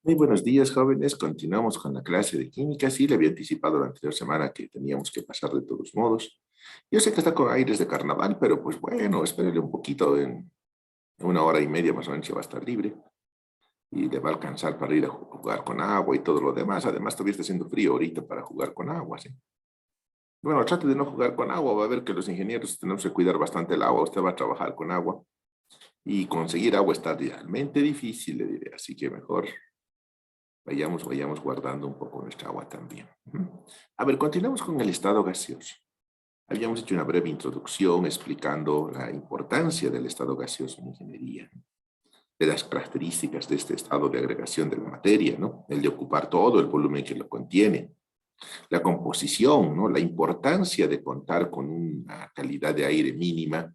Muy buenos días, jóvenes. Continuamos con la clase de química. Sí, le había anticipado la anterior semana que teníamos que pasar de todos modos. Yo sé que está con aires de carnaval, pero pues bueno, espérele un poquito. En una hora y media más o menos ya va a estar libre y le va a alcanzar para ir a jugar con agua y todo lo demás. Además, todavía está haciendo frío ahorita para jugar con agua, ¿sí? Bueno, trate de no jugar con agua. Va a ver que los ingenieros tenemos que cuidar bastante el agua. Usted va a trabajar con agua y conseguir agua está realmente difícil, le diré. Así que mejor vayamos guardando un poco nuestra agua también. A ver, continuamos con el estado gaseoso. Habíamos hecho una breve introducción explicando la importancia del estado gaseoso en ingeniería, de las características de este estado de agregación de la materia, ¿no? El de ocupar todo el volumen que lo contiene, la composición, ¿no? La importancia de contar con una calidad de aire mínima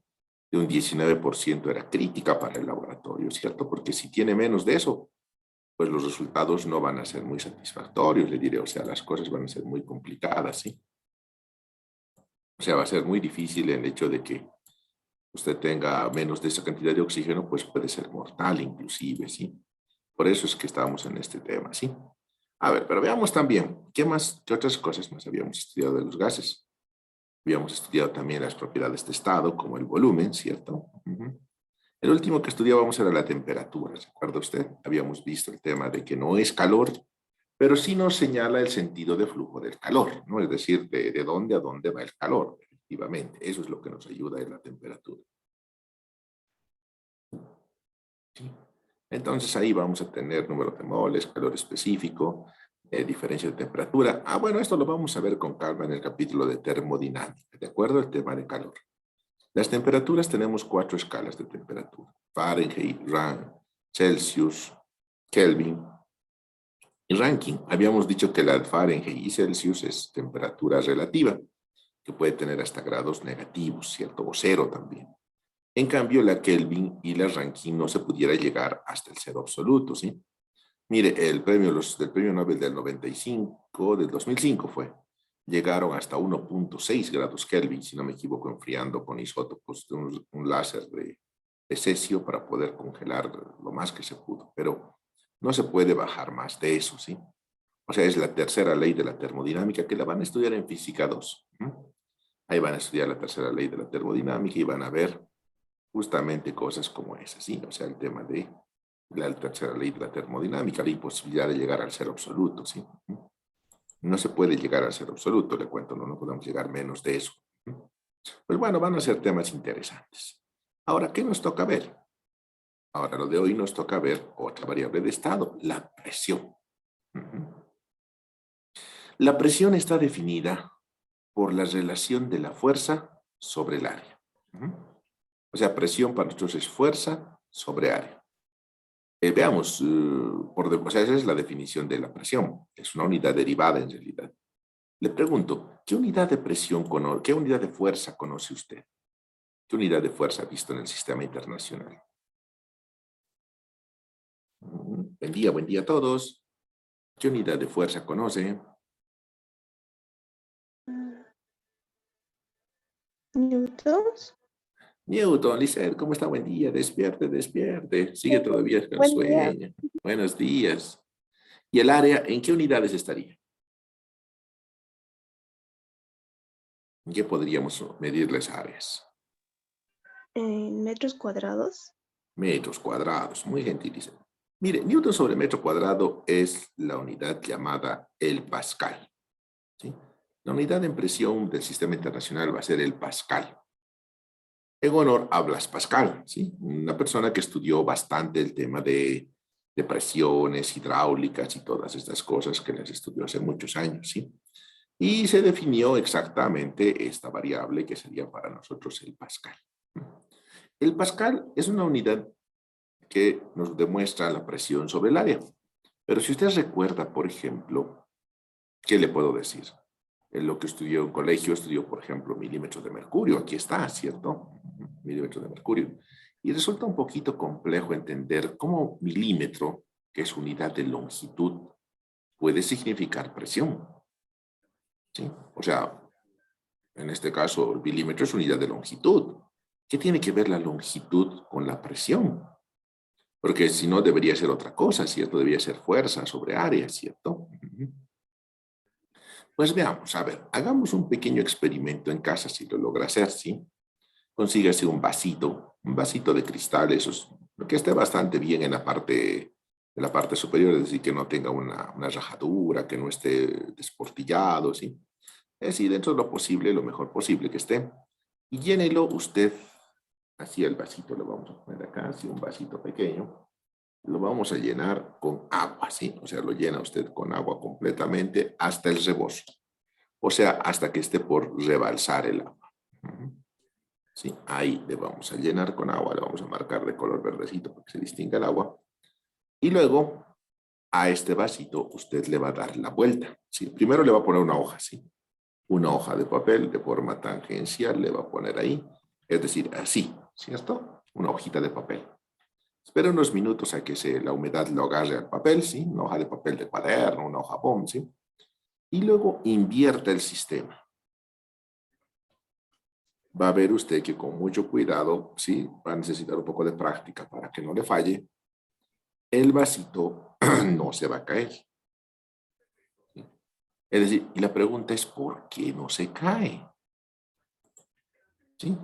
de un 19% era crítica para el laboratorio, ¿cierto? Porque si tiene menos de eso, pues los resultados no van a ser muy satisfactorios, le diré, o sea, las cosas van a ser muy complicadas, ¿sí? O sea, va a ser muy difícil el hecho de que usted tenga menos de esa cantidad de oxígeno, pues puede ser mortal inclusive, ¿sí? Por eso es que estamos en este tema, ¿sí? A ver, pero veamos también, ¿qué más, qué otras cosas más habíamos estudiado de los gases? Habíamos estudiado también las propiedades de estado, como el volumen, ¿cierto? El último que estudiábamos era la temperatura, ¿se acuerda usted? Habíamos visto el tema de que no es calor, pero sí nos señala el sentido de flujo del calor, ¿no? Es decir, de dónde a dónde va el calor, efectivamente. Eso es lo que nos ayuda en la temperatura. ¿Sí? Entonces ahí vamos a tener número de moles, calor específico, diferencia de temperatura. Ah, bueno, esto lo vamos a ver con calma en el capítulo de termodinámica, ¿de acuerdo? El tema de calor. Las temperaturas tenemos 4 escalas de temperatura: Fahrenheit, Celsius, Kelvin y Rankine. Habíamos dicho que la Fahrenheit y Celsius es temperatura relativa, que puede tener hasta grados negativos, ¿cierto? O cero también. En cambio, la Kelvin y la Rankine no se pudiera llegar hasta el cero absoluto, ¿sí? Mire, del premio Nobel del 95, del 2005 fue, llegaron hasta 1.6 grados Kelvin, si no me equivoco, enfriando con isótopos de un láser de cesio para poder congelar lo más que se pudo, pero no se puede bajar más de eso, ¿sí? O sea, es la tercera ley de la termodinámica que la van a estudiar en física 2. Ahí van a estudiar la tercera ley de la termodinámica y van a ver justamente cosas como esas, ¿sí? O sea, el tema de la tercera ley de la termodinámica, la imposibilidad de llegar al cero absoluto, ¿sí? No se puede llegar al cero absoluto, le cuento, no podemos llegar menos de eso. Pues bueno, van a ser temas interesantes. Ahora, ¿qué nos toca ver? Ahora, lo de hoy nos toca ver otra variable de estado, la presión. La presión está definida por la relación de la fuerza sobre el área. O sea, presión para nosotros es fuerza sobre área. Veamos, o sea, esa es la definición de la presión. Es una unidad derivada en realidad. Le pregunto, ¿qué unidad de presión conoce, qué unidad de fuerza conoce usted? ¿Qué unidad de fuerza ha visto en el sistema internacional? Buen día a todos. ¿Qué unidad de fuerza conoce? Newtons. Newton, Lisset, ¿cómo está? Buen día, despierte, despierte. Sigue todavía con el Buen día. sueño. Buenos días. ¿Y el área en qué unidades estaría? ¿En qué podríamos medir las áreas? En metros cuadrados. Metros cuadrados, muy gentil, Lisset. Mire, Newton sobre metro cuadrado es la unidad llamada el pascal, ¿sí? La unidad en presión del sistema internacional va a ser el pascal. En honor a Blas Pascal, ¿sí? Una persona que estudió bastante el tema de presiones hidráulicas y todas estas cosas que las estudió hace muchos años, ¿sí? Y se definió exactamente esta variable que sería para nosotros el pascal. El pascal es una unidad que nos demuestra la presión sobre el área. Pero si usted recuerda, por ejemplo, ¿qué le puedo decir? En lo que estudió en colegio, estudió, por ejemplo, milímetros de mercurio. Aquí está, ¿cierto? Milímetros de mercurio. Y resulta un poquito complejo entender cómo milímetro, que es unidad de longitud, puede significar presión, ¿sí? O sea, en este caso, el milímetro es unidad de longitud. ¿Qué tiene que ver la longitud con la presión? Porque si no, debería ser otra cosa, ¿cierto? Debería ser fuerza sobre área, ¿cierto? Pues veamos, a ver, hagamos un pequeño experimento en casa, si lo logra hacer, ¿sí? Consígase un vasito de cristal, eso es, que esté bastante bien en la parte superior, es decir, que no tenga una rajadura, que no esté desportillado, ¿sí? Es decir, dentro de lo posible, lo mejor posible que esté. Y llénelo usted, así el vasito lo vamos a poner acá, así un vasito pequeño, lo vamos a llenar con agua, ¿sí? O sea, lo llena usted con agua completamente hasta el rebozo. O sea, hasta que esté por rebalsar el agua. Sí, ahí le vamos a llenar con agua, le vamos a marcar de color verdecito para que se distinga el agua. Y luego a este vasito usted le va a dar la vuelta. ¿Sí? Primero le va a poner una hoja, ¿sí? Una hoja de papel de forma tangencial le va a poner ahí. Es decir, así, ¿cierto? Una hojita de papel. Espera unos minutos a que la humedad lo agarre al papel, ¿sí? Una hoja de papel de cuaderno, una hoja POM, ¿sí? Y luego invierta el sistema. Va a ver usted que con mucho cuidado, sí, va a necesitar un poco de práctica para que no le falle, el vasito no se va a caer. ¿Sí? Es decir, y la pregunta es, ¿por qué no se cae? ¿Sí?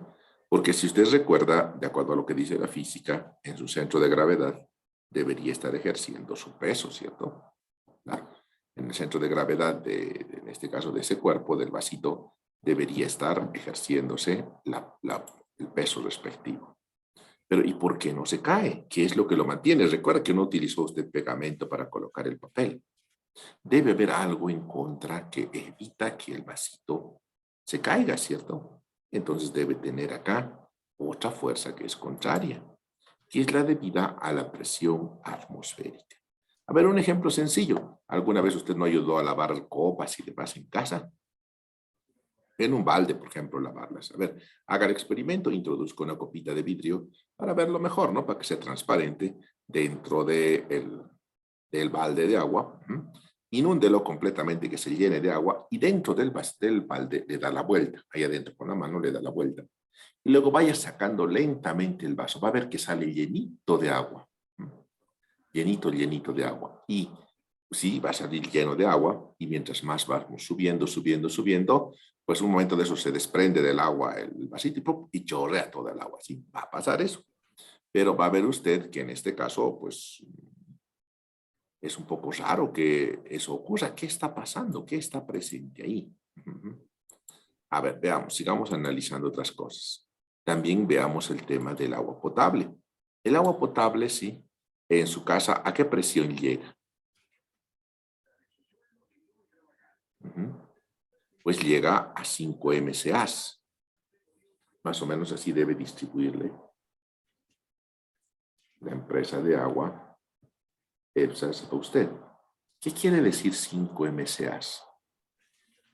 Porque si usted recuerda, de acuerdo a lo que dice la física, en su centro de gravedad debería estar ejerciendo su peso, ¿cierto? Claro. En el centro de gravedad, en este caso de ese cuerpo, del vasito, debería estar ejerciéndose el peso respectivo. Pero ¿y por qué no se cae? ¿Qué es lo que lo mantiene? Recuerda que no utilizó usted pegamento para colocar el papel. Debe haber algo en contra que evita que el vasito se caiga, ¿cierto? Entonces debe tener acá otra fuerza que es contraria, que es la debida a la presión atmosférica. A ver, un ejemplo sencillo. ¿Alguna vez usted no ayudó a lavar copas y demás en casa? En un balde, por ejemplo, lavarlas. A ver, haga el experimento, introduzca una copita de vidrio para verlo mejor, ¿no? Para que sea transparente dentro del balde de agua. Inúndelo completamente, que se llene de agua y dentro del balde le da la vuelta. Ahí adentro con la mano le da la vuelta. Y luego vaya sacando lentamente el vaso. Va a ver que sale llenito de agua. Llenito, llenito de agua. Y sí, va a salir lleno de agua y mientras más vamos subiendo, subiendo, subiendo, pues un momento de eso se desprende del agua el vasito y, ¡pum!, y chorrea toda el agua. Sí, va a pasar eso. Pero va a ver usted que en este caso, pues, es un poco raro que eso ocurra. ¿Qué está pasando? ¿Qué está presente ahí? A ver, veamos, sigamos analizando otras cosas. También veamos el tema del agua potable. El agua potable, sí, en su casa, ¿a qué presión llega? Pues llega a 5 MCAs. Más o menos así debe distribuirle la empresa de agua EPSAS a usted. ¿Qué quiere decir 5 MCAs?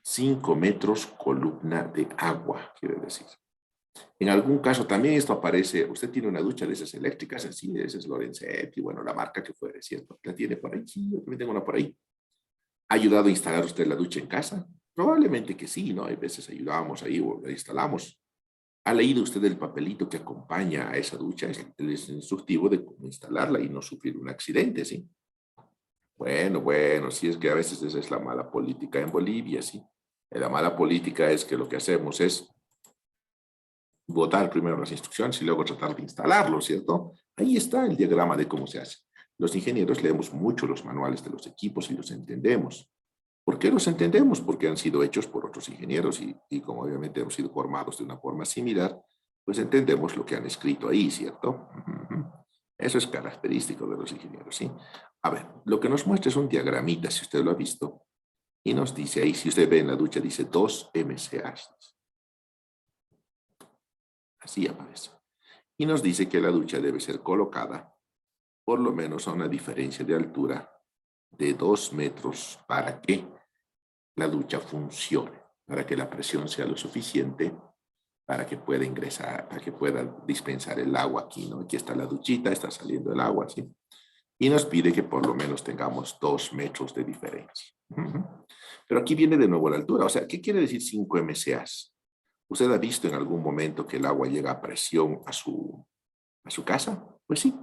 5 metros columna de agua, quiere decir. En algún caso también esto aparece, usted tiene una ducha de esas eléctricas, así, de esas Lorenzetti, bueno, la marca que fuere, ¿cierto? ¿La tiene por ahí? Sí, yo también tengo una por ahí. ¿Ha ayudado a instalar usted la ducha en casa? Probablemente que sí, ¿no? Hay veces ayudábamos ahí o la instalamos. ¿Ha leído usted el papelito que acompaña a esa ducha? Es instructivo de cómo instalarla y no sufrir un accidente, ¿sí? Bueno, sí es que a veces esa es la mala política en Bolivia, ¿sí? La mala política es que lo que hacemos es votar primero las instrucciones y luego tratar de instalarlo, ¿cierto? Ahí está el diagrama de cómo se hace. Los ingenieros leemos mucho los manuales de los equipos y los entendemos. ¿Por qué los entendemos? Porque han sido hechos por otros ingenieros y como obviamente hemos sido formados de una forma similar, pues entendemos lo que han escrito ahí, ¿cierto? Eso es característico de los ingenieros, ¿sí? A ver, lo que nos muestra es un diagramita, si usted lo ha visto, y nos dice ahí, si usted ve en la ducha, dice 2 MCAs. Así aparece. Y nos dice que la ducha debe ser colocada por lo menos a una diferencia de altura de 2 metros para que la ducha funcione, para que la presión sea lo suficiente para que pueda ingresar, para que pueda dispensar el agua aquí, ¿no? Aquí está la duchita, está saliendo el agua, ¿sí? Y nos pide que por lo menos tengamos 2 metros de diferencia. Pero aquí viene de nuevo la altura, o sea, ¿qué quiere decir 5 MCAs? ¿Usted ha visto en algún momento que el agua llega a presión a su casa? Pues sí.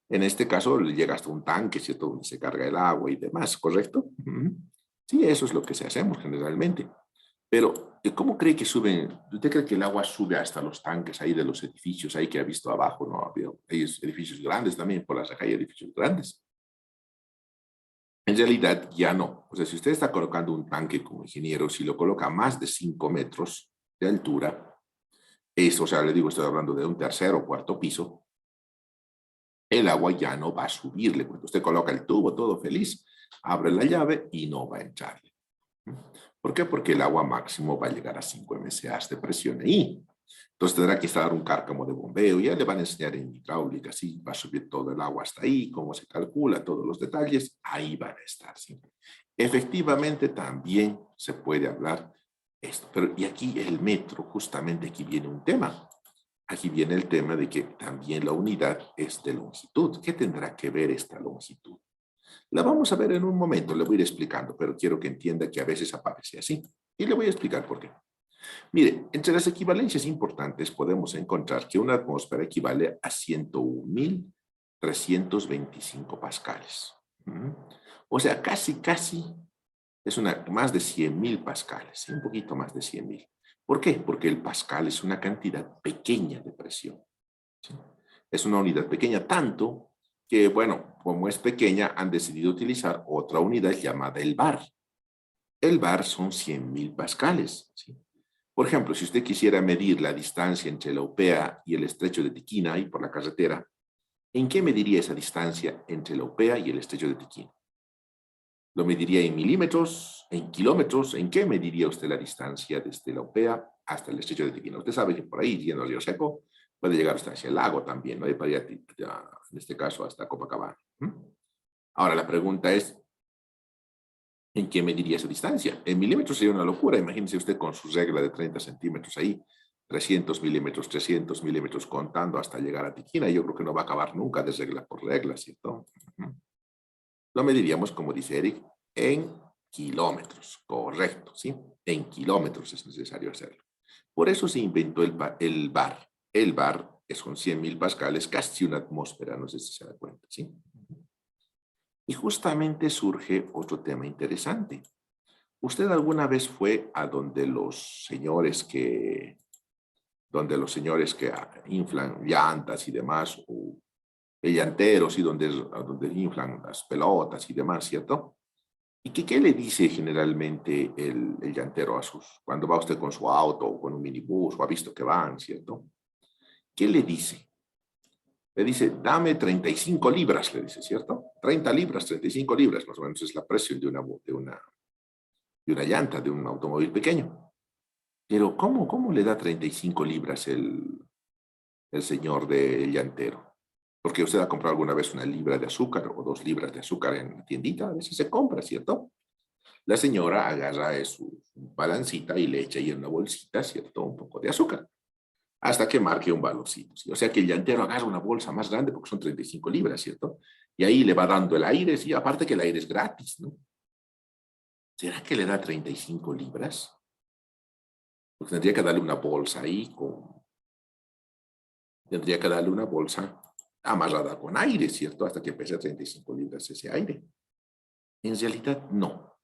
En este caso llega hasta un tanque, ¿cierto? Donde se carga el agua y demás, ¿correcto? Sí, eso es lo que se hacemos generalmente. Pero, ¿cómo cree que suben? ¿Usted cree que el agua sube hasta los tanques ahí de los edificios, ahí que ha visto abajo, no? Hay edificios grandes también, por las acá hay edificios grandes. En realidad ya no. O sea, si usted está colocando un tanque como ingeniero, si lo coloca a más de 5 metros de altura, eso, o sea, le digo, estoy hablando de un tercer o cuarto piso, el agua ya no va a subirle. Cuando usted coloca el tubo todo feliz, abre la llave y no va a entrarle. ¿Por qué? Porque el agua máximo va a llegar a 5 MSA de presión ahí. Entonces tendrá que instalar un cárcamo de bombeo. Ya le van a enseñar en hidráulica, sí, va a subir todo el agua hasta ahí, cómo se calcula, todos los detalles, ahí van a estar. ¿Sí? Efectivamente, también se puede hablar esto. Pero, y aquí el metro, justamente aquí viene un tema. Aquí viene el tema de que también la unidad es de longitud. ¿Qué tendrá que ver esta longitud? La vamos a ver en un momento, le voy a ir explicando, pero quiero que entienda que a veces aparece así. Y le voy a explicar por qué. Mire, entre las equivalencias importantes podemos encontrar que una atmósfera equivale a 101.325 pascales. O sea, casi es más de 100.000 pascales, ¿sí? Un poquito más de 100.000. ¿Por qué? Porque el pascal es una cantidad pequeña de presión. ¿Sí? Es una unidad pequeña, tanto que, bueno, como es pequeña, han decidido utilizar otra unidad llamada el bar. El bar son 100.000 pascales. ¿Sí? Por ejemplo, si usted quisiera medir la distancia entre la UPEA y el estrecho de Tiquina, ahí por la carretera, ¿en qué mediría esa distancia entre la UPEA y el estrecho de Tiquina? ¿Lo mediría en milímetros, en kilómetros? ¿En qué mediría usted la distancia desde la UPEA hasta el estrecho de Tiquina? Usted sabe que por ahí, yendo al Río Seco, puede llegar hasta hacia el lago también, ¿no? Y para ir, en este caso, hasta Copacabana. Ahora, la pregunta es, ¿en qué mediría esa distancia? En milímetros sería una locura. Imagínese usted con su regla de 30 centímetros ahí, 300 milímetros contando hasta llegar a Tiquina. Yo creo que no va a acabar nunca de regla por regla, ¿cierto? Lo mediríamos, como dice Eric, en kilómetros. Correcto, ¿sí? En kilómetros es necesario hacerlo. Por eso se inventó el bar. El bar son 100.000 pascales, casi una atmósfera, no sé si se da cuenta, ¿sí? Y justamente surge otro tema interesante. ¿Usted alguna vez fue a donde los señores que inflan llantas y demás, o llanteros y donde inflan las pelotas y demás, ¿cierto? ¿Y qué le dice generalmente el llantero cuando va usted con su auto o con un minibús o ha visto que van, ¿cierto? ¿Qué le dice? Le dice, dame 35 libras, le dice, ¿cierto? 30 libras, 35 libras, más o menos es la presión de una llanta, de un automóvil pequeño. Pero ¿cómo le da 35 libras el señor del llantero? Porque usted ha comprado alguna vez una libra de azúcar o 2 libras de azúcar en la tiendita, a veces se compra, ¿cierto? La señora agarra su balancita y le echa ahí en una bolsita, ¿cierto? Un poco de azúcar, hasta que marque un valorcito, ¿sí? O sea que el llantero agarra una bolsa más grande porque son 35 libras, ¿cierto? Y ahí le va dando el aire, sí, aparte que el aire es gratis, ¿no? ¿Será que le da 35 libras? Porque tendría que darle una bolsa amarrada con aire, ¿cierto? Hasta que pese 35 libras ese aire. En realidad, no.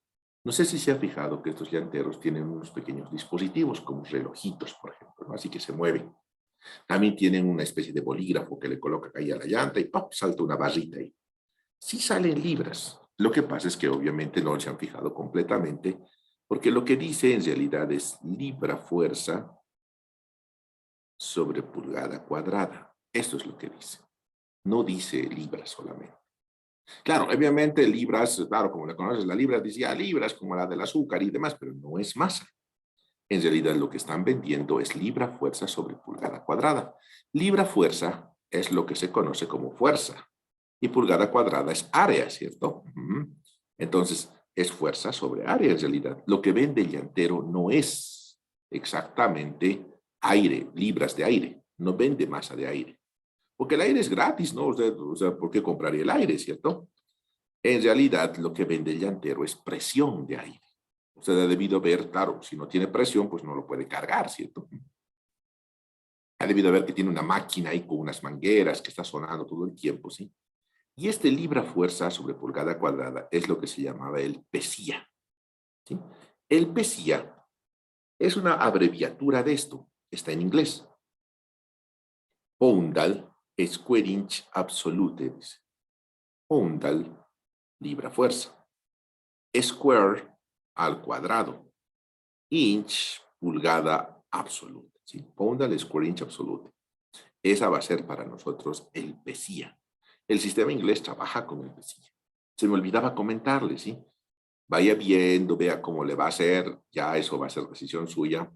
No sé si se ha fijado que estos llanteros tienen unos pequeños dispositivos, como relojitos, por ejemplo, ¿no? Así que se mueven. También tienen una especie de bolígrafo que le coloca ahí a la llanta y ¡pop! Salta una barrita ahí. Sí salen libras. Lo que pasa es que obviamente no se han fijado completamente, porque lo que dice en realidad es libra fuerza sobre pulgada cuadrada. Esto es lo que dice. No dice libras solamente. Claro, obviamente libras, claro, como le conoces, la libra decía libras como la del azúcar y demás, pero no es masa. En realidad lo que están vendiendo es libra fuerza sobre pulgada cuadrada. Libra fuerza es lo que se conoce como fuerza y pulgada cuadrada es área, ¿cierto? Entonces es fuerza sobre área en realidad. Lo que vende el llantero no es exactamente aire, libras de aire, no vende masa de aire. Porque el aire es gratis, ¿no? O sea, ¿por qué compraría el aire, cierto? En realidad, lo que vende el llantero es presión de aire. Usted ha debido ver, claro, si no tiene presión, pues no lo puede cargar, ¿cierto? Ha debido ver que tiene una máquina ahí con unas mangueras que está sonando todo el tiempo, ¿sí? Y este libra fuerza sobre pulgada cuadrada es lo que se llamaba el PSIA. ¿Sí? El PSIA es una abreviatura de esto. Está en inglés. Poundal Square Inch Absolute. Poundal, libra fuerza. Square, al cuadrado. Inch, pulgada absoluta. ¿Sí? Poundal Square Inch Absolute. Esa va a ser para nosotros el PSIA. El sistema inglés trabaja con el PSIA. Se me olvidaba comentarle, ¿sí? Vaya viendo, vea cómo le va a hacer, ya eso va a ser decisión suya.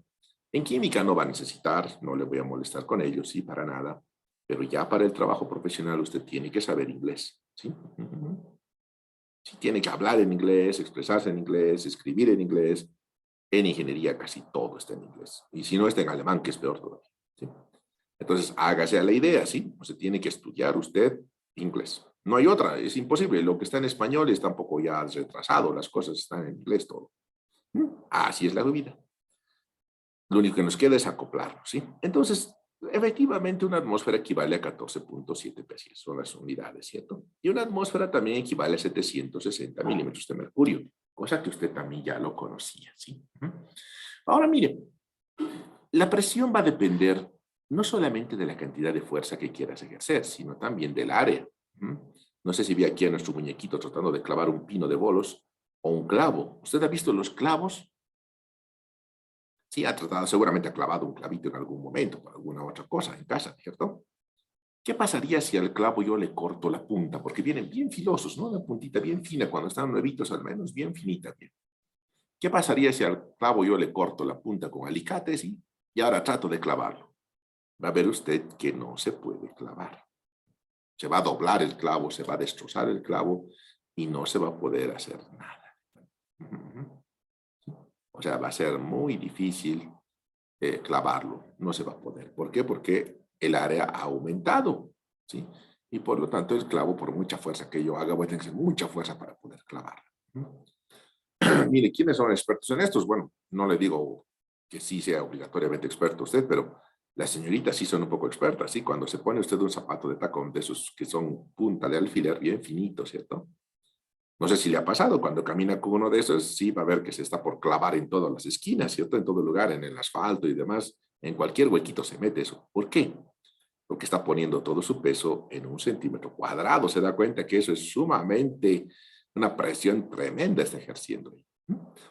En química no va a necesitar, no le voy a molestar con ellos, sí, para nada. Pero ya para el trabajo profesional usted tiene que saber inglés, ¿sí? Sí, tiene que hablar en inglés, expresarse en inglés, escribir en inglés. En ingeniería casi todo está en inglés. Y si no está en alemán, que es peor todavía, ¿sí? Entonces, hágase a la idea, ¿sí? O sea, tiene que estudiar usted inglés. No hay otra, es imposible. Lo que está en español está un poco ya retrasado, las cosas están en inglés todo. Así es la vida. Lo único que nos queda es acoplarnos, ¿sí? Entonces, efectivamente, una atmósfera equivale a 14.7 PSI, son las unidades, ¿cierto? Y una atmósfera también equivale a 760 milímetros de mercurio, cosa que usted también ya lo conocía, ¿sí? Ahora, mire, la presión va a depender no solamente de la cantidad de fuerza que quieras ejercer, sino también del área. No sé si ve aquí a nuestro muñequito tratando de clavar un pino de bolos o un clavo. ¿Usted ha visto los clavos? Sí, ha tratado, seguramente ha clavado un clavito en algún momento, por alguna otra cosa en casa, ¿cierto? ¿Qué pasaría si al clavo yo le corto la punta? Porque vienen bien filosos, ¿no? Una puntita bien fina, cuando están nuevitos al menos, bien finita, bien. ¿Qué pasaría si al clavo yo le corto la punta con alicates y ahora trato de clavarlo? Va a ver usted que no se puede clavar. Se va a doblar el clavo, se va a destrozar el clavo y no se va a poder hacer nada. O sea, va a ser muy difícil clavarlo, no se va a poder. ¿Por qué? Porque el área ha aumentado, ¿sí? Y por lo tanto el clavo, por mucha fuerza que yo haga, voy a tener que hacer mucha fuerza para poder clavarlo. Mire, ¿quiénes son expertos en estos? Bueno, no le digo que sí sea obligatoriamente experto usted, pero las señoritas sí son un poco expertas, ¿sí? Cuando se pone usted un zapato de tacón de esos que son punta de alfiler bien finito, ¿cierto? No sé si le ha pasado, cuando camina con uno de esos, sí va a ver que se está por clavar en todas las esquinas, ¿cierto? En todo lugar, en el asfalto y demás, en cualquier huequito se mete eso. ¿Por qué? Porque está poniendo todo su peso en 1 centímetro cuadrado. Se da cuenta que eso es sumamente, una presión tremenda está ejerciendo ahí.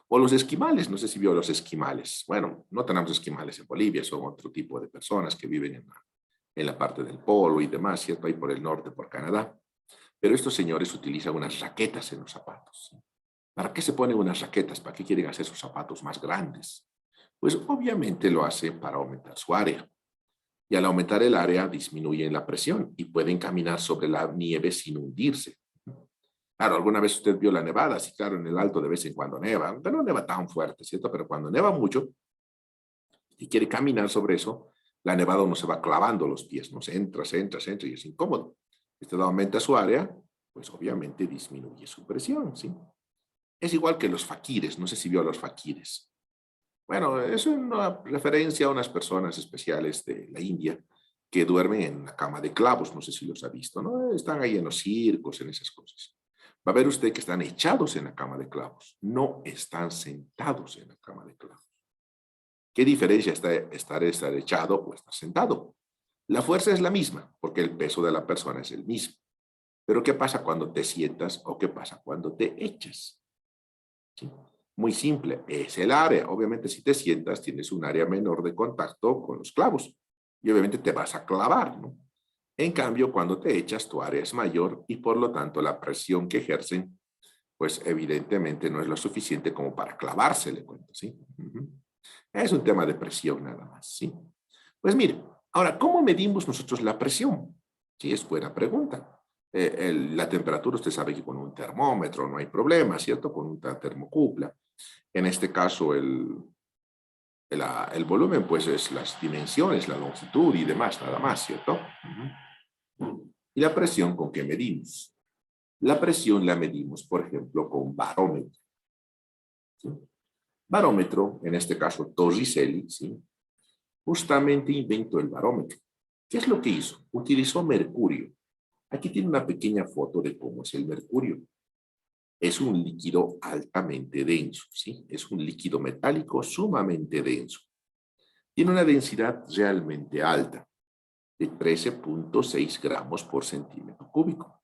O los esquimales, no sé si vio los esquimales. Bueno, no tenemos esquimales en Bolivia, son otro tipo de personas que viven en la parte del polo y demás, ¿cierto? Ahí por el norte, por Canadá. Pero estos señores utilizan unas raquetas en los zapatos. ¿Para qué se ponen unas raquetas? ¿Para qué quieren hacer sus zapatos más grandes? Pues obviamente lo hacen para aumentar su área. Y al aumentar el área disminuyen la presión y pueden caminar sobre la nieve sin hundirse. Claro, alguna vez usted vio la nevada, sí, claro, en el alto de vez en cuando neva, aunque no neva tan fuerte, ¿cierto? Pero cuando neva mucho y quiere caminar sobre eso, la nevada no se va clavando los pies, no se entra y es incómodo. Usted aumenta su área, pues obviamente disminuye su presión, ¿sí? Es igual que los faquires, no sé si vio a los faquires. Bueno, es una referencia a unas personas especiales de la India que duermen en la cama de clavos, no sé si los ha visto, ¿no? Están ahí en los circos, en esas cosas. Va a ver usted que están echados en la cama de clavos, no están sentados en la cama de clavos. ¿Qué diferencia está estar echado o estar sentado? La fuerza es la misma, porque el peso de la persona es el mismo. Pero ¿qué pasa cuando te sientas o qué pasa cuando te echas? ¿Sí? Muy simple, es el área. Obviamente si te sientas tienes un área menor de contacto con los clavos y obviamente te vas a clavar, ¿no? En cambio, cuando te echas tu área es mayor y por lo tanto la presión que ejercen pues evidentemente no es lo suficiente como para clavarse, le cuento, ¿sí? Es un tema de presión nada más, ¿sí? Pues mire, ahora, ¿cómo medimos nosotros la presión? Sí, es buena pregunta. La temperatura, usted sabe que con un termómetro no hay problema, ¿cierto? Con una termocupla. En este caso, el volumen, pues es las dimensiones, la longitud y demás, nada más, ¿cierto? Y la presión, ¿con qué medimos? La presión la medimos, por ejemplo, con barómetro. ¿Sí? Barómetro, en este caso Torricelli, ¿sí? Justamente inventó el barómetro. ¿Qué es lo que hizo? Utilizó mercurio. Aquí tiene una pequeña foto de cómo es el mercurio. Es un líquido altamente denso, ¿sí? Es un líquido metálico sumamente denso. Tiene una densidad realmente alta, de 13.6 gramos por centímetro cúbico.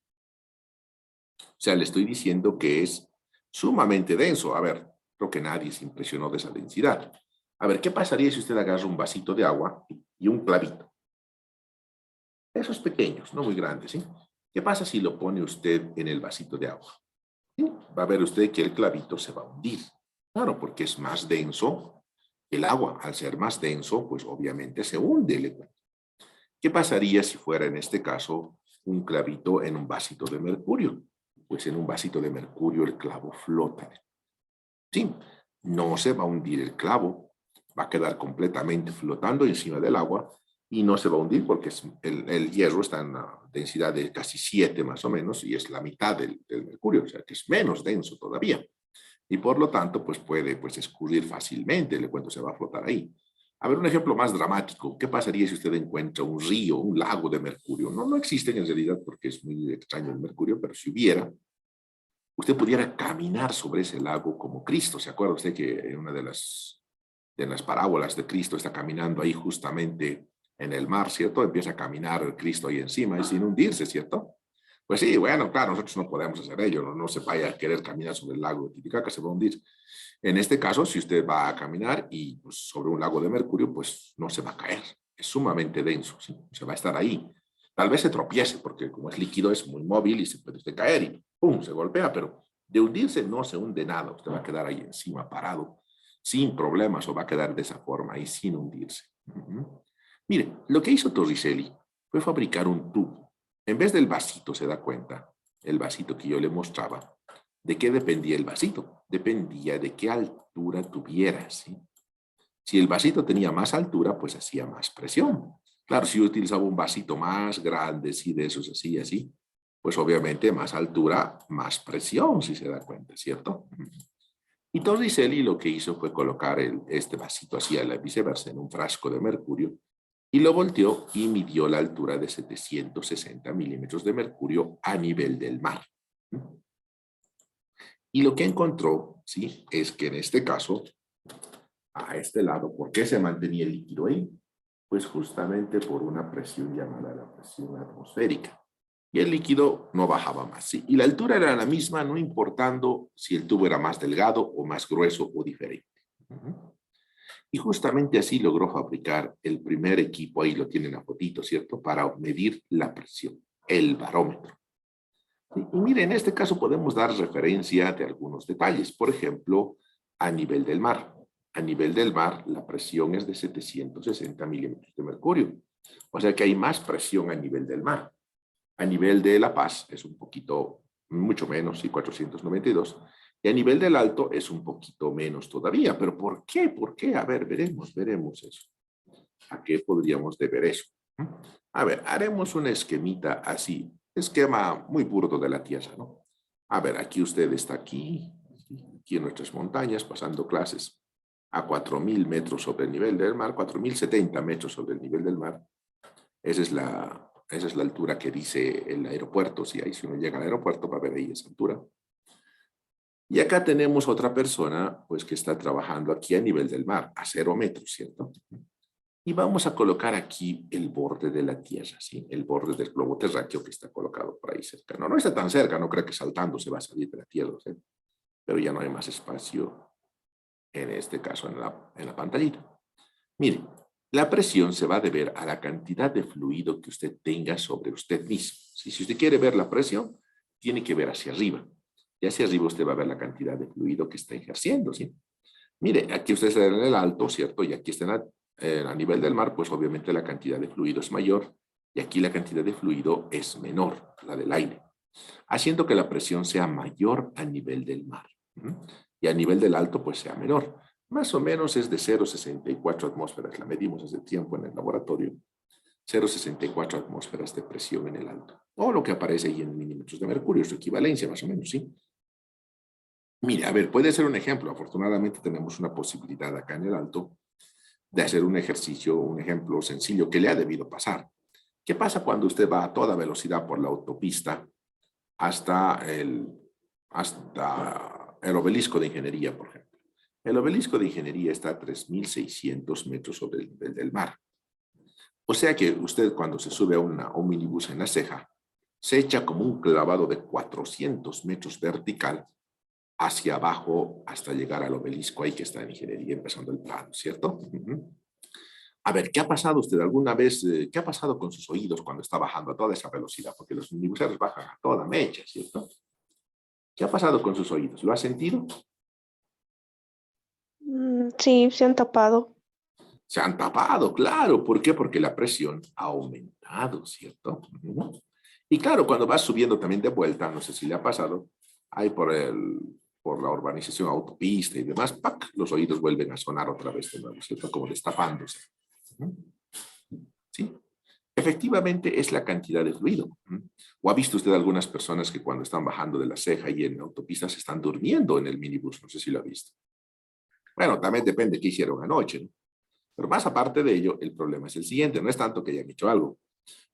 O sea, le estoy diciendo que es sumamente denso. A ver, creo que nadie se impresionó de esa densidad. A ver, ¿qué pasaría si usted agarra un vasito de agua y un clavito? Esos pequeños, no muy grandes, ¿sí? ¿Qué pasa si lo pone usted en el vasito de agua? ¿Sí? Va a ver usted que el clavito se va a hundir. Claro, porque es más denso el agua. Al ser más denso, pues obviamente se hunde el cuento. ¿Qué pasaría si fuera en este caso un clavito en un vasito de mercurio? Pues en un vasito de mercurio el clavo flota. Sí, no se va a hundir el clavo, va a quedar completamente flotando encima del agua y no se va a hundir porque el hierro está en una densidad de casi 7 más o menos y es la mitad del mercurio, o sea que es menos denso todavía. Y por lo tanto, pues puede escurrir fácilmente, el cuento se va a flotar ahí. A ver, un ejemplo más dramático. ¿Qué pasaría si usted encuentra un río, un lago de mercurio? No, no existen en realidad porque es muy extraño el mercurio, pero si hubiera, usted pudiera caminar sobre ese lago como Cristo. ¿Se acuerda usted que en una de las parábolas de Cristo está caminando ahí justamente en el mar, ¿cierto? Empieza a caminar Cristo ahí encima y sin hundirse, ¿cierto? Pues sí, bueno, claro, nosotros no podemos hacer ello, no se vaya a querer caminar sobre el lago de Titicaca, se va a hundir. En este caso, si usted va a caminar y pues, sobre un lago de mercurio, pues no se va a caer, es sumamente denso, ¿sí? Se va a estar ahí. Tal vez se tropiece, porque como es líquido es muy móvil y se puede usted caer y ¡pum! Se golpea, pero de hundirse no se hunde nada, usted va a quedar ahí encima parado, sin problemas, o va a quedar de esa forma y sin hundirse. Mire, lo que hizo Torricelli fue fabricar un tubo. En vez del vasito, se da cuenta, el vasito que yo le mostraba, ¿de qué dependía el vasito? Dependía de qué altura tuviera, ¿sí? Si el vasito tenía más altura, pues hacía más presión. Claro, si yo utilizaba un vasito más grande, sí, de esos así, así, pues obviamente más altura, más presión, si se da cuenta, ¿cierto? Y Torricelli lo que hizo fue colocar este vasito así a la viceversa en un frasco de mercurio y lo volteó y midió la altura de 760 milímetros de mercurio a nivel del mar. Y lo que encontró, ¿sí? Es que en este caso, a este lado, ¿por qué se mantenía el líquido ahí? Pues justamente por una presión llamada la presión atmosférica. Y el líquido no bajaba más, ¿sí? Y la altura era la misma, no importando si el tubo era más delgado o más grueso o diferente. Y justamente así logró fabricar el primer equipo, ahí lo tienen a fotito, ¿cierto? Para medir la presión, el barómetro. Y mire, en este caso podemos dar referencia de algunos detalles. Por ejemplo, a nivel del mar. A nivel del mar, la presión es de 760 milímetros de mercurio. O sea que hay más presión a nivel del mar. A nivel de La Paz es un poquito, mucho menos, sí, 492. Y a nivel del Alto es un poquito menos todavía. ¿Pero por qué? ¿Por qué? A ver, veremos eso. ¿A qué podríamos deber eso? A ver, haremos una esquemita así. Esquema muy burdo de la Tierra, ¿no? A ver, aquí usted está aquí en nuestras montañas, pasando clases a 4.000 metros sobre el nivel del mar, 4.070 metros sobre el nivel del mar. Esa es la altura que dice el aeropuerto. Si uno llega al aeropuerto, va a ver ahí esa altura. Y acá tenemos otra persona, pues, que está trabajando aquí a nivel del mar, a 0 metros, ¿cierto? Y vamos a colocar aquí el borde de la Tierra, ¿sí? El borde del globo terráqueo que está colocado por ahí cerca. No está tan cerca, no creo que saltando se va a salir de la Tierra, ¿sí? Pero ya no hay más espacio, en este caso, en la pantallita. Mire, la presión se va a deber a la cantidad de fluido que usted tenga sobre usted mismo. Si usted quiere ver la presión, tiene que ver hacia arriba. Y hacia arriba usted va a ver la cantidad de fluido que está ejerciendo, ¿sí? Mire, aquí usted está en el alto, ¿cierto? Y aquí está a nivel del mar, pues obviamente la cantidad de fluido es mayor y aquí la cantidad de fluido es menor, la del aire, haciendo que la presión sea mayor a nivel del mar. Y a nivel del alto, pues sea menor. Más o menos es de 0,64 atmósferas, la medimos hace tiempo en el laboratorio, 0,64 atmósferas de presión en el alto, o lo que aparece ahí en milímetros de mercurio, su equivalencia más o menos, ¿sí? Mire, a ver, puede ser un ejemplo. Afortunadamente tenemos una posibilidad acá en el alto de hacer un ejercicio, un ejemplo sencillo que le ha debido pasar. ¿Qué pasa cuando usted va a toda velocidad por la autopista hasta el obelisco de ingeniería, por ejemplo? El obelisco de ingeniería está a 3.600 metros sobre el nivel del mar. O sea que usted cuando se sube a un minibús en La Ceja, se echa como un clavado de 400 metros vertical hacia abajo hasta llegar al obelisco ahí que está en ingeniería, empezando el plano, ¿cierto? A ver, ¿qué ha pasado usted alguna vez? ¿Qué ha pasado con sus oídos cuando está bajando a toda esa velocidad? Porque los minibuseros bajan a toda mecha, ¿cierto? ¿Qué ha pasado con sus oídos? ¿Lo ha sentido? Sí, se han tapado. Se han tapado, claro. ¿Por qué? Porque la presión ha aumentado, ¿cierto? Y claro, cuando vas subiendo también de vuelta, no sé si le ha pasado, ahí por la urbanización, autopista y demás, ¡pac! Los oídos vuelven a sonar otra vez de nuevo, ¿cierto? Como destapándose. ¿Sí? Efectivamente es la cantidad de ruido. ¿O ha visto usted algunas personas que cuando están bajando de La Ceja y en la autopista se están durmiendo en el minibús? No sé si lo ha visto. Bueno, también depende de qué hicieron anoche, ¿no? Pero más aparte de ello, el problema es el siguiente, no es tanto que hayan hecho algo.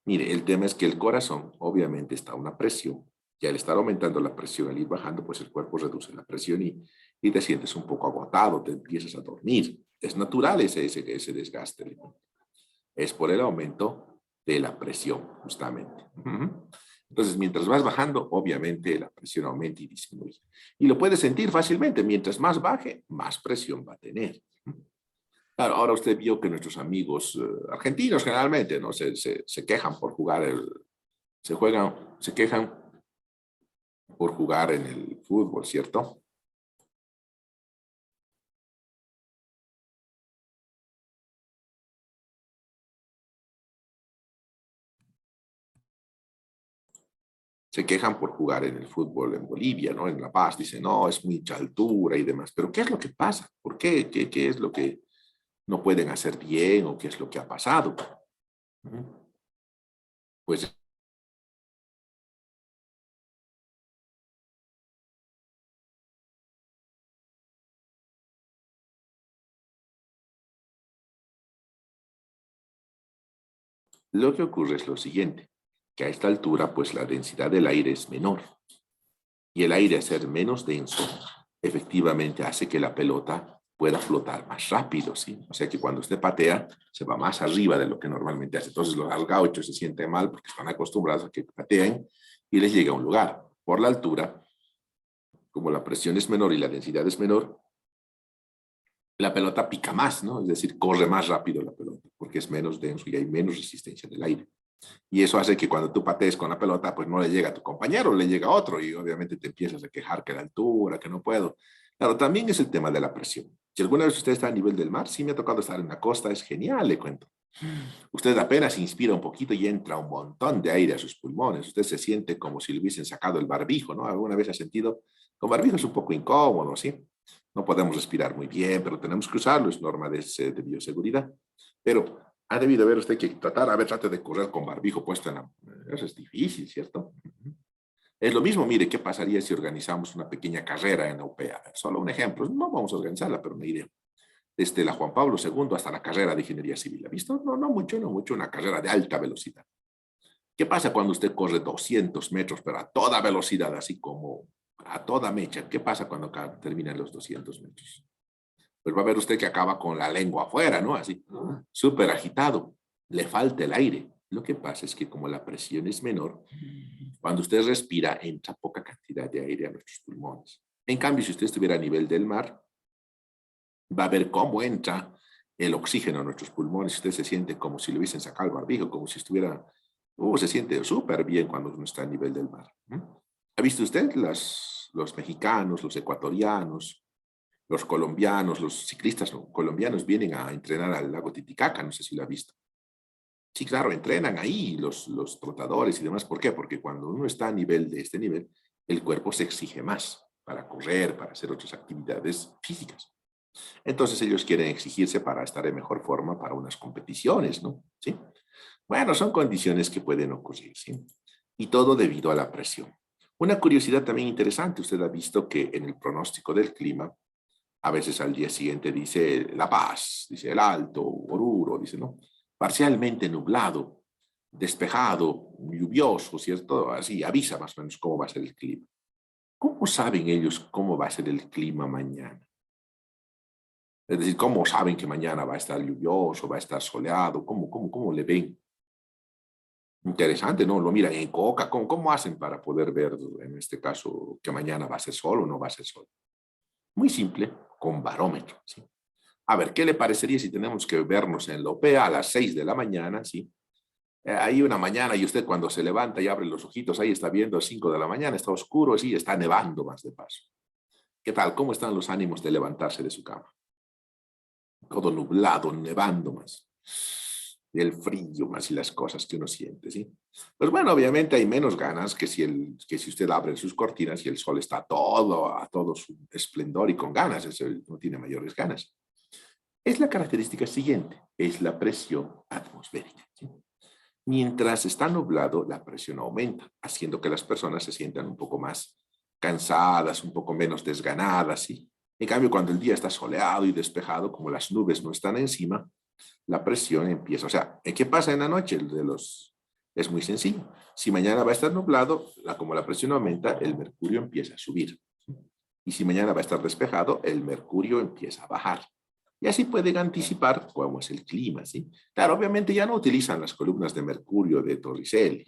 Mire, el tema es que el corazón obviamente está a una presión y al estar aumentando la presión, al ir bajando, pues el cuerpo reduce la presión y te sientes un poco agotado, te empiezas a dormir. Es natural ese desgaste. Es por el aumento de la presión, justamente. Entonces, mientras vas bajando, obviamente la presión aumenta y disminuye. Y lo puedes sentir fácilmente. Mientras más baje, más presión va a tener. Claro, ahora usted vio que nuestros amigos argentinos generalmente no se quejan por jugar se quejan por jugar en el fútbol, ¿cierto? Se quejan por jugar en el fútbol en Bolivia, ¿no? En La Paz, dicen, no, es mucha altura y demás. Pero ¿qué es lo que pasa? ¿Por qué? ¿Qué es lo que no pueden hacer bien o qué es lo que ha pasado? Pues lo que ocurre es lo siguiente, que a esta altura, pues la densidad del aire es menor. Y el aire, al ser menos denso, efectivamente hace que la pelota pueda flotar más rápido, ¿sí? O sea que cuando usted patea, se va más arriba de lo que normalmente hace. Entonces los gauchos se sienten mal porque están acostumbrados a que pateen y les llega a un lugar. Por la altura, como la presión es menor y la densidad es menor, la pelota pica más, ¿no? Es decir, corre más rápido la pelota porque es menos denso y hay menos resistencia del aire. Y eso hace que cuando tú patees con la pelota, pues no le llega a tu compañero, le llega a otro y obviamente te empiezas a quejar que la altura, que no puedo. Claro, también es el tema de la presión. Si alguna vez usted está a nivel del mar, sí me ha tocado estar en la costa, es genial, le cuento. Usted apenas inspira un poquito y entra un montón de aire a sus pulmones. Usted se siente como si le hubiesen sacado el barbijo, ¿no? ¿Alguna vez ha sentido? Con barbijo es un poco incómodo, ¿sí? No podemos respirar muy bien, pero tenemos que usarlo, es norma de bioseguridad. Pero ha debido ver usted que trate de correr con barbijo puesto en la... Eso es difícil, ¿cierto? Es lo mismo, mire, ¿qué pasaría si organizamos una pequeña carrera en la UPA? Solo un ejemplo, no vamos a organizarla, pero me iré desde la Juan Pablo II hasta la carrera de Ingeniería Civil. ¿Ha visto? No, no mucho, una carrera de alta velocidad. ¿Qué pasa cuando usted corre 200 metros, pero a toda velocidad, así como a toda mecha? ¿Qué pasa cuando terminan los 200 metros? Pues va a ver usted que acaba con la lengua afuera, ¿no? Así, súper agitado, le falta el aire. Lo que pasa es que como la presión es menor, cuando usted respira, entra poca cantidad de aire a nuestros pulmones. En cambio, si usted estuviera a nivel del mar, va a ver cómo entra el oxígeno a nuestros pulmones. Usted se siente como si le hubiesen sacado el barbijo, como si estuviera, se siente súper bien cuando uno está a nivel del mar. ¿Ha visto usted los mexicanos, los ecuatorianos, los colombianos, los ciclistas colombianos vienen a entrenar al lago Titicaca? No sé si lo ha visto. Sí, claro, entrenan ahí los trotadores y demás. ¿Por qué? Porque cuando uno está a nivel de este nivel, el cuerpo se exige más para correr, para hacer otras actividades físicas. Entonces ellos quieren exigirse para estar en mejor forma para unas competiciones, ¿no? ¿Sí? Bueno, son condiciones que pueden ocurrir, ¿sí? Y todo debido a la presión. Una curiosidad también interesante, usted ha visto que en el pronóstico del clima, a veces al día siguiente dice La Paz, dice el Alto, Oruro, dice, ¿no? Parcialmente nublado. despejado, lluvioso, ¿cierto? Así avisa más o menos cómo va a ser el clima. ¿Cómo saben ellos cómo va a ser el clima mañana? Es decir, ¿cómo saben que mañana va a estar lluvioso, va a estar soleado? ¿Cómo le ven? Interesante, ¿no? Lo miran en Coca. ¿Cómo hacen para poder ver, en este caso, que mañana va a ser sol o no va a ser sol? Muy simple, con barómetro, ¿sí? A ver, ¿qué le parecería si tenemos que vernos en la OPEA a las 6 de la mañana, ¿sí? Hay una mañana y usted cuando se levanta y abre los ojitos, ahí está viendo a 5 de la mañana, está oscuro, sí, está nevando más de paso. ¿Qué tal? ¿Cómo están los ánimos de levantarse de su cama? Todo nublado, nevando más. El frío más y las cosas que uno siente, ¿sí? Pues bueno, obviamente hay menos ganas que si usted abre sus cortinas y el sol está a todo su esplendor y con ganas, eso no tiene mayores ganas. Es la característica siguiente, es la presión atmosférica, ¿sí? Mientras está nublado, la presión aumenta, haciendo que las personas se sientan un poco más cansadas, un poco menos desganadas, ¿sí? En cambio, cuando el día está soleado y despejado, como las nubes no están encima, la presión empieza. O sea, ¿qué pasa en la noche? Es muy sencillo. Si mañana va a estar nublado, como la presión aumenta, el mercurio empieza a subir. Y si mañana va a estar despejado, el mercurio empieza a bajar. Y así pueden anticipar cómo es el clima, ¿sí? Claro, obviamente ya no utilizan las columnas de mercurio de Torricelli,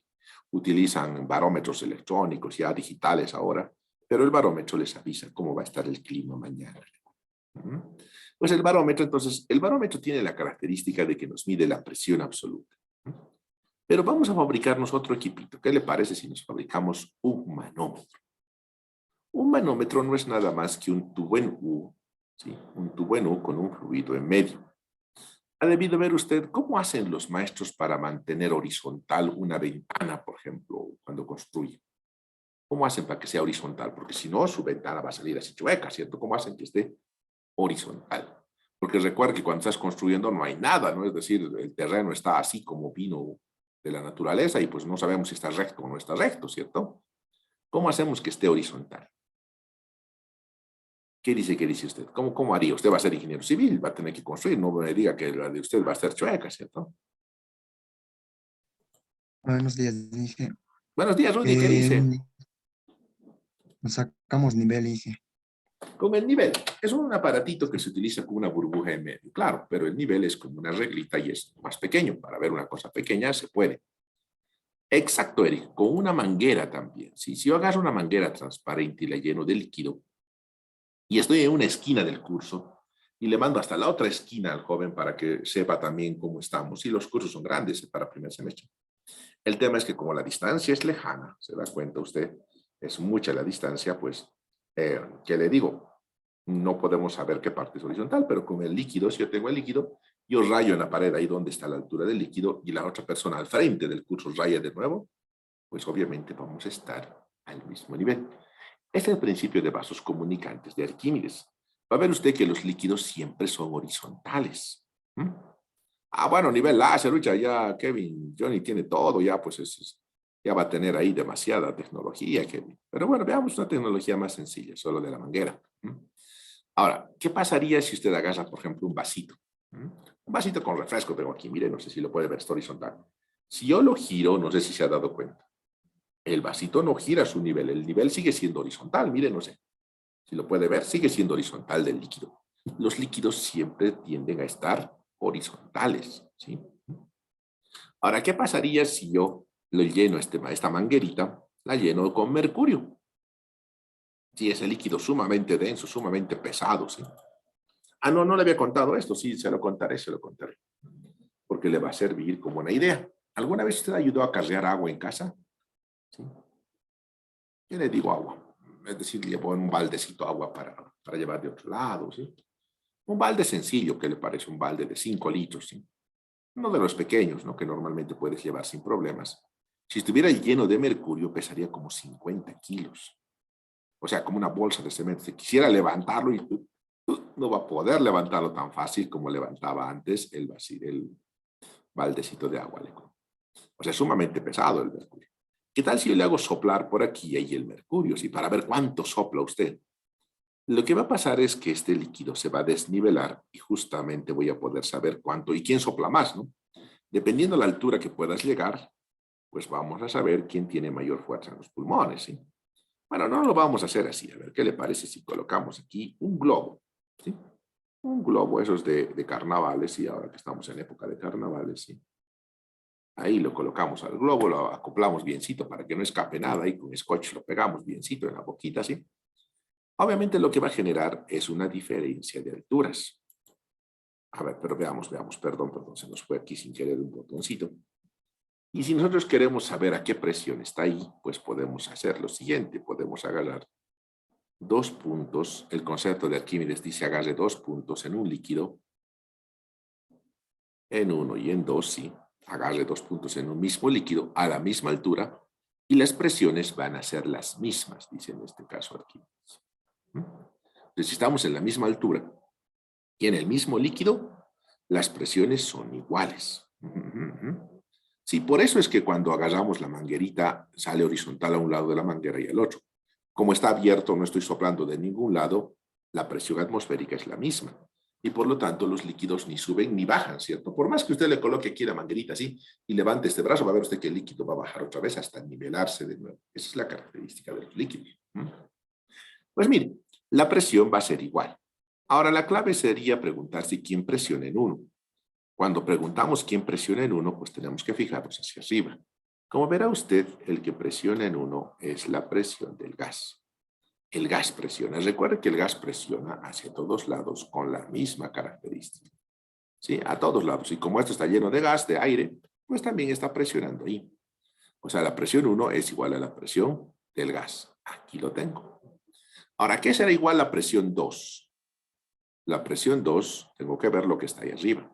utilizan barómetros electrónicos ya digitales ahora, pero el barómetro les avisa cómo va a estar el clima mañana. Pues el barómetro, entonces, el barómetro tiene la característica de que nos mide la presión absoluta. Pero vamos a fabricarnos otro equipito. ¿Qué le parece si nos fabricamos un manómetro? Un manómetro no es nada más que un tubo en U, ¿sí? Un tubo en U con un fluido en medio. Ha debido ver usted cómo hacen los maestros para mantener horizontal una ventana, por ejemplo, cuando construyen. ¿Cómo hacen para que sea horizontal? Porque si no, su ventana va a salir así chueca, ¿cierto? ¿Cómo hacen que esté horizontal? Porque recuerda que cuando estás construyendo no hay nada, ¿no? Es decir, el terreno está así como vino de la naturaleza y pues no sabemos si está recto o no está recto, ¿cierto? ¿Cómo hacemos que esté horizontal? ¿Qué dice usted? ¿Cómo haría? Usted va a ser ingeniero civil, va a tener que construir, no me diga que la de usted va a ser chueca, ¿cierto? Buenos días, dije. Buenos días, Rudy, ¿qué dice? Nos sacamos nivel, dije. Con el nivel. Es un aparatito que se utiliza con una burbuja en medio, claro, pero el nivel es como una reglita y es más pequeño. Para ver una cosa pequeña se puede. Exacto, Eric, con una manguera también. Si yo agarro una manguera transparente y la lleno de líquido y estoy en una esquina del curso y le mando hasta la otra esquina al joven para que sepa también cómo estamos. Y los cursos son grandes para primer semestre. El tema es que como la distancia es lejana, se da cuenta usted, es mucha la distancia, pues, ¿qué le digo? No podemos saber qué parte es horizontal, pero con el líquido, si yo tengo el líquido, yo rayo en la pared ahí donde está la altura del líquido y la otra persona al frente del curso raya de nuevo, pues obviamente vamos a estar al mismo nivel. Este es el principio de vasos comunicantes de Arquímedes. Va a ver usted que los líquidos siempre son horizontales. ¿Mm? Ah, bueno, nivel láser, ya Kevin, Johnny tiene todo, ya pues ya va a tener ahí demasiada tecnología, Kevin. Pero bueno, veamos una tecnología más sencilla, solo de la manguera. Ahora, ¿qué pasaría si usted agarra, por ejemplo, un vasito? Un vasito con refresco tengo aquí, mire, no sé si lo puede ver, está horizontal. Si yo lo giro, no sé si se ha dado cuenta, el vasito no gira a su nivel, el nivel sigue siendo horizontal, mire, no sé si lo puede ver, sigue siendo horizontal del líquido. Los líquidos siempre tienden a estar horizontales, ¿sí? Ahora, ¿qué pasaría si yo le lleno esta manguerita, la lleno con mercurio? Si ese líquido sumamente denso, sumamente pesado, ¿sí? Ah, no le había contado esto, sí, se lo contaré, porque le va a servir como una idea. ¿Alguna vez usted ayudó a cargar agua en casa? ¿Sí? Yo le digo agua, es decir, llevo un baldecito agua para llevar de otro lado, ¿sí? Un balde sencillo, que le parece un balde de 5 litros, ¿sí? Uno de los pequeños, ¿no? Que normalmente puedes llevar sin problemas. Si estuviera lleno de mercurio, pesaría como 50 kilos. O sea, como una bolsa de cemento. Si quisiera levantarlo y no va a poder levantarlo tan fácil como levantaba antes el baldecito de agua. O sea, es sumamente pesado el mercurio. ¿Qué tal si yo le hago soplar por aquí y ahí el mercurio? Sí, para ver cuánto sopla usted. Lo que va a pasar es que este líquido se va a desnivelar y justamente voy a poder saber cuánto y quién sopla más, ¿no? Dependiendo de la altura que puedas llegar, pues vamos a saber quién tiene mayor fuerza en los pulmones, ¿sí? Bueno, no lo vamos a hacer así. A ver, ¿qué le parece si colocamos aquí un globo? ¿Sí? Un globo, esos de carnavales, y ahora que estamos en época de carnavales, ¿sí? Ahí lo colocamos al globo, lo acoplamos biencito para que no escape nada, y con scotch lo pegamos biencito en la boquita, ¿sí? Obviamente lo que va a generar es una diferencia de alturas. A ver, pero veamos, perdón, se nos fue aquí sin querer un botoncito. Y si nosotros queremos saber a qué presión está ahí, pues podemos hacer lo siguiente, podemos agarrar 2 puntos, el concepto de Arquímedes dice agarre 2 puntos en un líquido, en uno y en dos, sí, agarre 2 puntos en un mismo líquido a la misma altura y las presiones van a ser las mismas, dice en este caso Arquímedes. Entonces, si estamos en la misma altura y en el mismo líquido, las presiones son iguales. Sí, por eso es que cuando agarramos la manguerita sale horizontal a un lado de la manguera y al otro. Como está abierto, no estoy soplando de ningún lado, la presión atmosférica es la misma. Y por lo tanto los líquidos ni suben ni bajan, ¿cierto? Por más que usted le coloque aquí la manguerita así y levante este brazo, va a ver usted que el líquido va a bajar otra vez hasta nivelarse de nuevo. Esa es la característica de los líquidos. Pues mire, la presión va a ser igual. Ahora la clave sería preguntarse quién presiona en uno. Cuando preguntamos quién presiona en uno, pues tenemos que fijarnos hacia arriba. Como verá usted, el que presiona en uno es la presión del gas. El gas presiona. Recuerde que el gas presiona hacia todos lados con la misma característica. ¿Sí? A todos lados. Y como esto está lleno de gas, de aire, pues también está presionando ahí. O sea, la presión 1 es igual a la presión del gas. Aquí lo tengo. Ahora, ¿qué será igual a la presión 2? La presión 2, tengo que ver lo que está ahí arriba.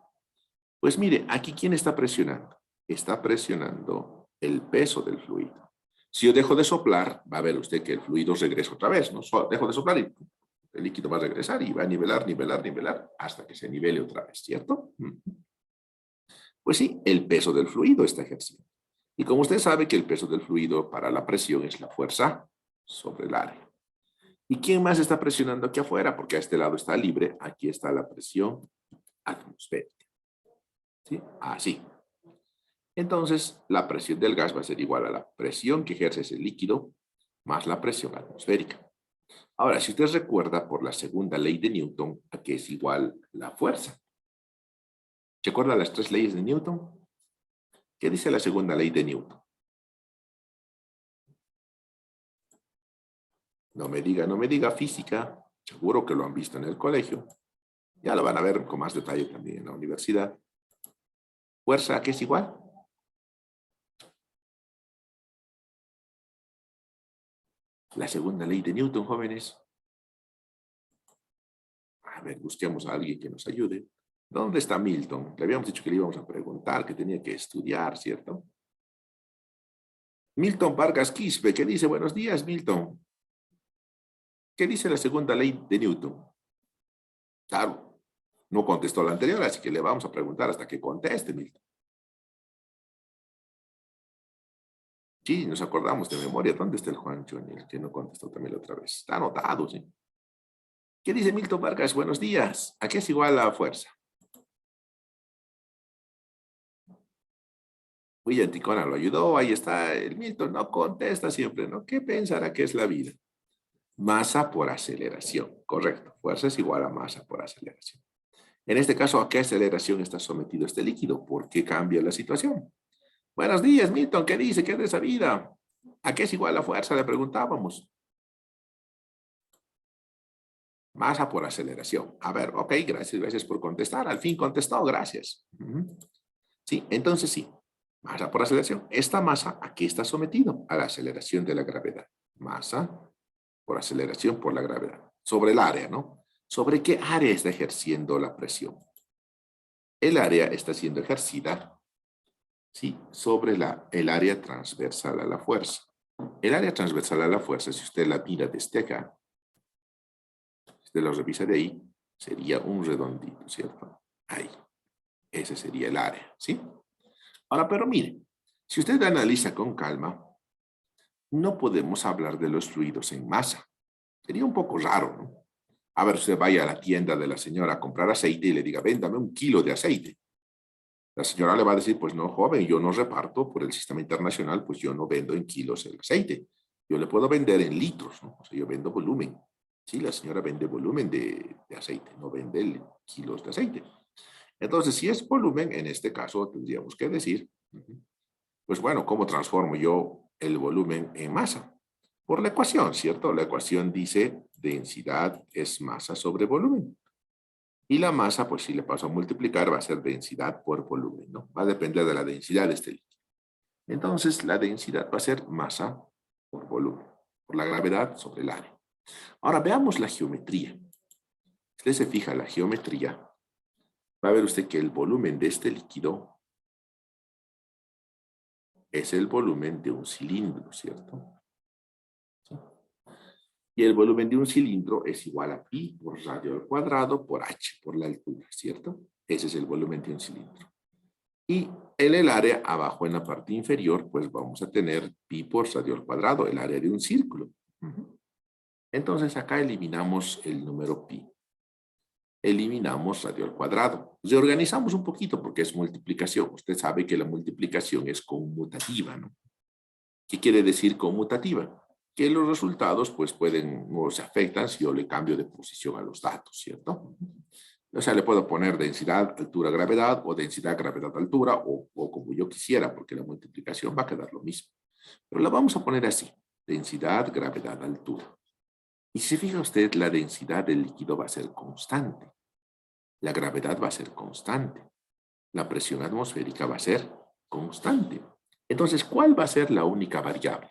Pues mire, aquí ¿quién está presionando? Está presionando el peso del fluido. Si yo dejo de soplar, va a ver usted que el fluido regresa otra vez, ¿no? Dejo de soplar y el líquido va a regresar y va a nivelar, hasta que se nivele otra vez, ¿cierto? Pues sí, el peso del fluido está ejerciendo. Y como usted sabe que el peso del fluido para la presión es la fuerza sobre el área. ¿Y quién más está presionando aquí afuera? Porque a este lado está libre, aquí está la presión atmosférica. ¿Sí? Así. Entonces, la presión del gas va a ser igual a la presión que ejerce ese líquido más la presión atmosférica. Ahora, si usted recuerda por la segunda ley de Newton, a que es igual la fuerza. ¿Se acuerda las 3 leyes de Newton? ¿Qué dice la segunda ley de Newton? No me diga física. Seguro que lo han visto en el colegio. Ya lo van a ver con más detalle también en la universidad. ¿Fuerza a qué es igual? La segunda ley de Newton, jóvenes. A ver, busquemos a alguien que nos ayude. ¿Dónde está Milton? Le habíamos dicho que le íbamos a preguntar, que tenía que estudiar, ¿cierto? Milton Vargas Quispe, ¿qué dice? Buenos días, Milton. ¿Qué dice la segunda ley de Newton? Claro, no contestó la anterior, así que le vamos a preguntar hasta que conteste, Milton. Sí, nos acordamos de memoria. ¿Dónde está el Juancho? El que no contestó también la otra vez. Está anotado, sí. ¿Qué dice Milton Vargas? Buenos días. ¿A qué es igual la fuerza? William Ticona lo ayudó. Ahí está. El Milton no contesta siempre, ¿no? ¿Qué pensará que es la vida? Masa por aceleración. Correcto. Fuerza es igual a masa por aceleración. En este caso, ¿a qué aceleración está sometido este líquido? ¿Por qué cambia la situación? Buenos días, Milton. ¿Qué dice? ¿Qué es de esa vida? ¿A qué es igual la fuerza? Le preguntábamos. Masa por aceleración. A ver, ok, gracias por contestar. Al fin contestó, gracias. Sí, entonces sí. Masa por aceleración. Esta masa, ¿a qué está sometido? A la aceleración de la gravedad. Masa por aceleración por la gravedad. Sobre el área, ¿no? ¿Sobre qué área está ejerciendo la presión? El área está siendo ejercida, sí, sobre el área transversal a la fuerza. El área transversal a la fuerza, si usted la mira desde acá, si usted lo revisa de ahí, sería un redondito, ¿cierto? Ahí. Ese sería el área, ¿sí? Ahora, pero mire, si usted analiza con calma, no podemos hablar de los fluidos en masa. Sería un poco raro, ¿no? A ver, usted vaya a la tienda de la señora a comprar aceite y le diga, véndame 1 kilo de aceite. La señora le va a decir, pues no, joven, yo no reparto por el sistema internacional, pues yo no vendo en kilos el aceite. Yo le puedo vender en litros, ¿no? O sea, yo vendo volumen. Sí, la señora vende volumen de aceite, no vende kilos de aceite. Entonces, si es volumen, en este caso tendríamos que decir, pues bueno, ¿cómo transformo yo el volumen en masa? Por la ecuación, ¿cierto? La ecuación dice densidad es masa sobre volumen. Y la masa, pues si le paso a multiplicar, va a ser densidad por volumen, ¿no? Va a depender de la densidad de este líquido. Entonces, la densidad va a ser masa por volumen, por la gravedad sobre el área. Ahora, veamos la geometría. Usted se fija en la geometría, va a ver usted que el volumen de este líquido es el volumen de un cilindro, ¿cierto? ¿Sí? Y el volumen de un cilindro es igual a pi por radio al cuadrado por h, por la altura, ¿cierto? Ese es el volumen de un cilindro. Y en el área, abajo en la parte inferior, pues vamos a tener pi por radio al cuadrado, el área de un círculo. Entonces acá eliminamos el número pi. Eliminamos radio al cuadrado. Reorganizamos un poquito porque es multiplicación. Usted sabe que la multiplicación es conmutativa, ¿no? ¿Qué quiere decir conmutativa? Que los resultados pues pueden, o se afectan si yo le cambio de posición a los datos, ¿cierto? O sea, le puedo poner densidad, altura, gravedad, o densidad, gravedad, altura, o como yo quisiera, porque la multiplicación va a quedar lo mismo. Pero la vamos a poner así, densidad, gravedad, altura. Y si se fija usted, la densidad del líquido va a ser constante. La gravedad va a ser constante. La presión atmosférica va a ser constante. Entonces, ¿cuál va a ser la única variable?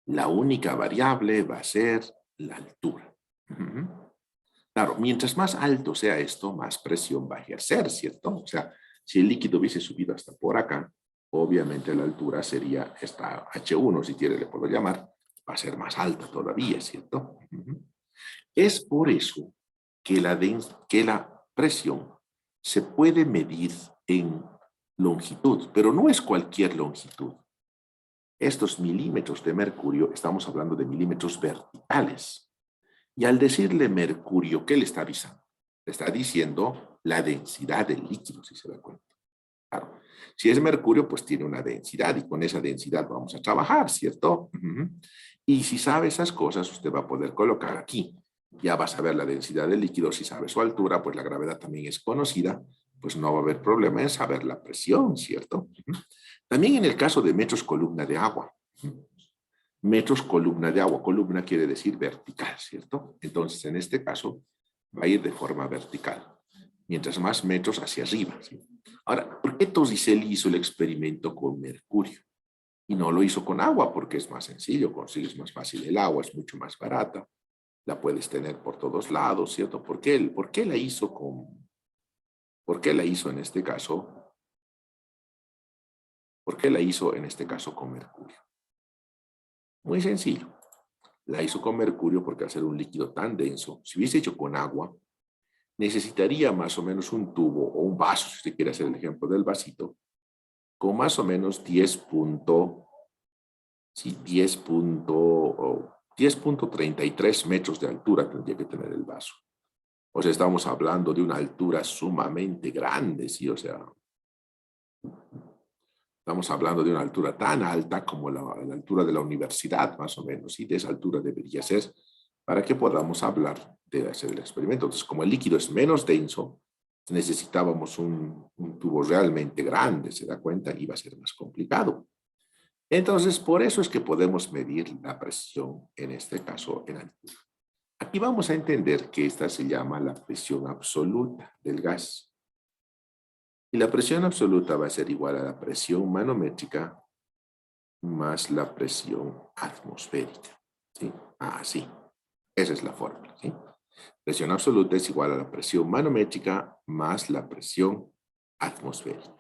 La única variable va a ser la altura. Claro, mientras más alto sea esto, más presión va a ejercer, ¿cierto? O sea, si el líquido hubiese subido hasta por acá, obviamente la altura sería esta H1, si quiere le puedo llamar, va a ser más alta todavía, ¿cierto? Es por eso que la presión se puede medir en longitud, pero no es cualquier longitud. Estos milímetros de mercurio, estamos hablando de milímetros verticales. Y al decirle mercurio, ¿qué le está avisando? Le está diciendo la densidad del líquido, si se da cuenta. Claro. Si es mercurio, pues tiene una densidad y con esa densidad vamos a trabajar, ¿cierto? Y si sabe esas cosas, usted va a poder colocar aquí. Ya va a saber la densidad del líquido. Si sabe su altura, pues la gravedad también es conocida, pues no va a haber problema en saber la presión, ¿cierto? También en el caso de metros columna de agua. Metros columna de agua. Columna quiere decir vertical, ¿cierto? Entonces, en este caso, va a ir de forma vertical. Mientras más metros hacia arriba, ¿sí? Ahora, ¿por qué Torricelli hizo el experimento con mercurio? Y no lo hizo con agua, porque es más sencillo, consigues más fácil el agua, es mucho más barata. La puedes tener por todos lados, ¿cierto? ¿Por qué la hizo ¿por qué la hizo en este caso? ¿Por qué la hizo en este caso con mercurio? Muy sencillo. La hizo con mercurio porque al ser un líquido tan denso, si hubiese hecho con agua, necesitaría más o menos un tubo o un vaso, si usted quiere hacer el ejemplo del vasito, con más o menos 10.33 metros de altura tendría que tener el vaso. O sea, estamos hablando de una altura sumamente grande, ¿sí? O sea, estamos hablando de una altura tan alta como la altura de la universidad, más o menos, y de esa altura debería ser para que podamos hablar de hacer el experimento. Entonces, como el líquido es menos denso, necesitábamos un tubo realmente grande, ¿se da cuenta? Iba a ser más complicado. Entonces, por eso es que podemos medir la presión, en este caso, en altura. Aquí vamos a entender que esta se llama la presión absoluta del gas. Y la presión absoluta va a ser igual a la presión manométrica más la presión atmosférica. ¿Sí? Así. Esa es la fórmula. ¿Sí? Presión absoluta es igual a la presión manométrica más la presión atmosférica.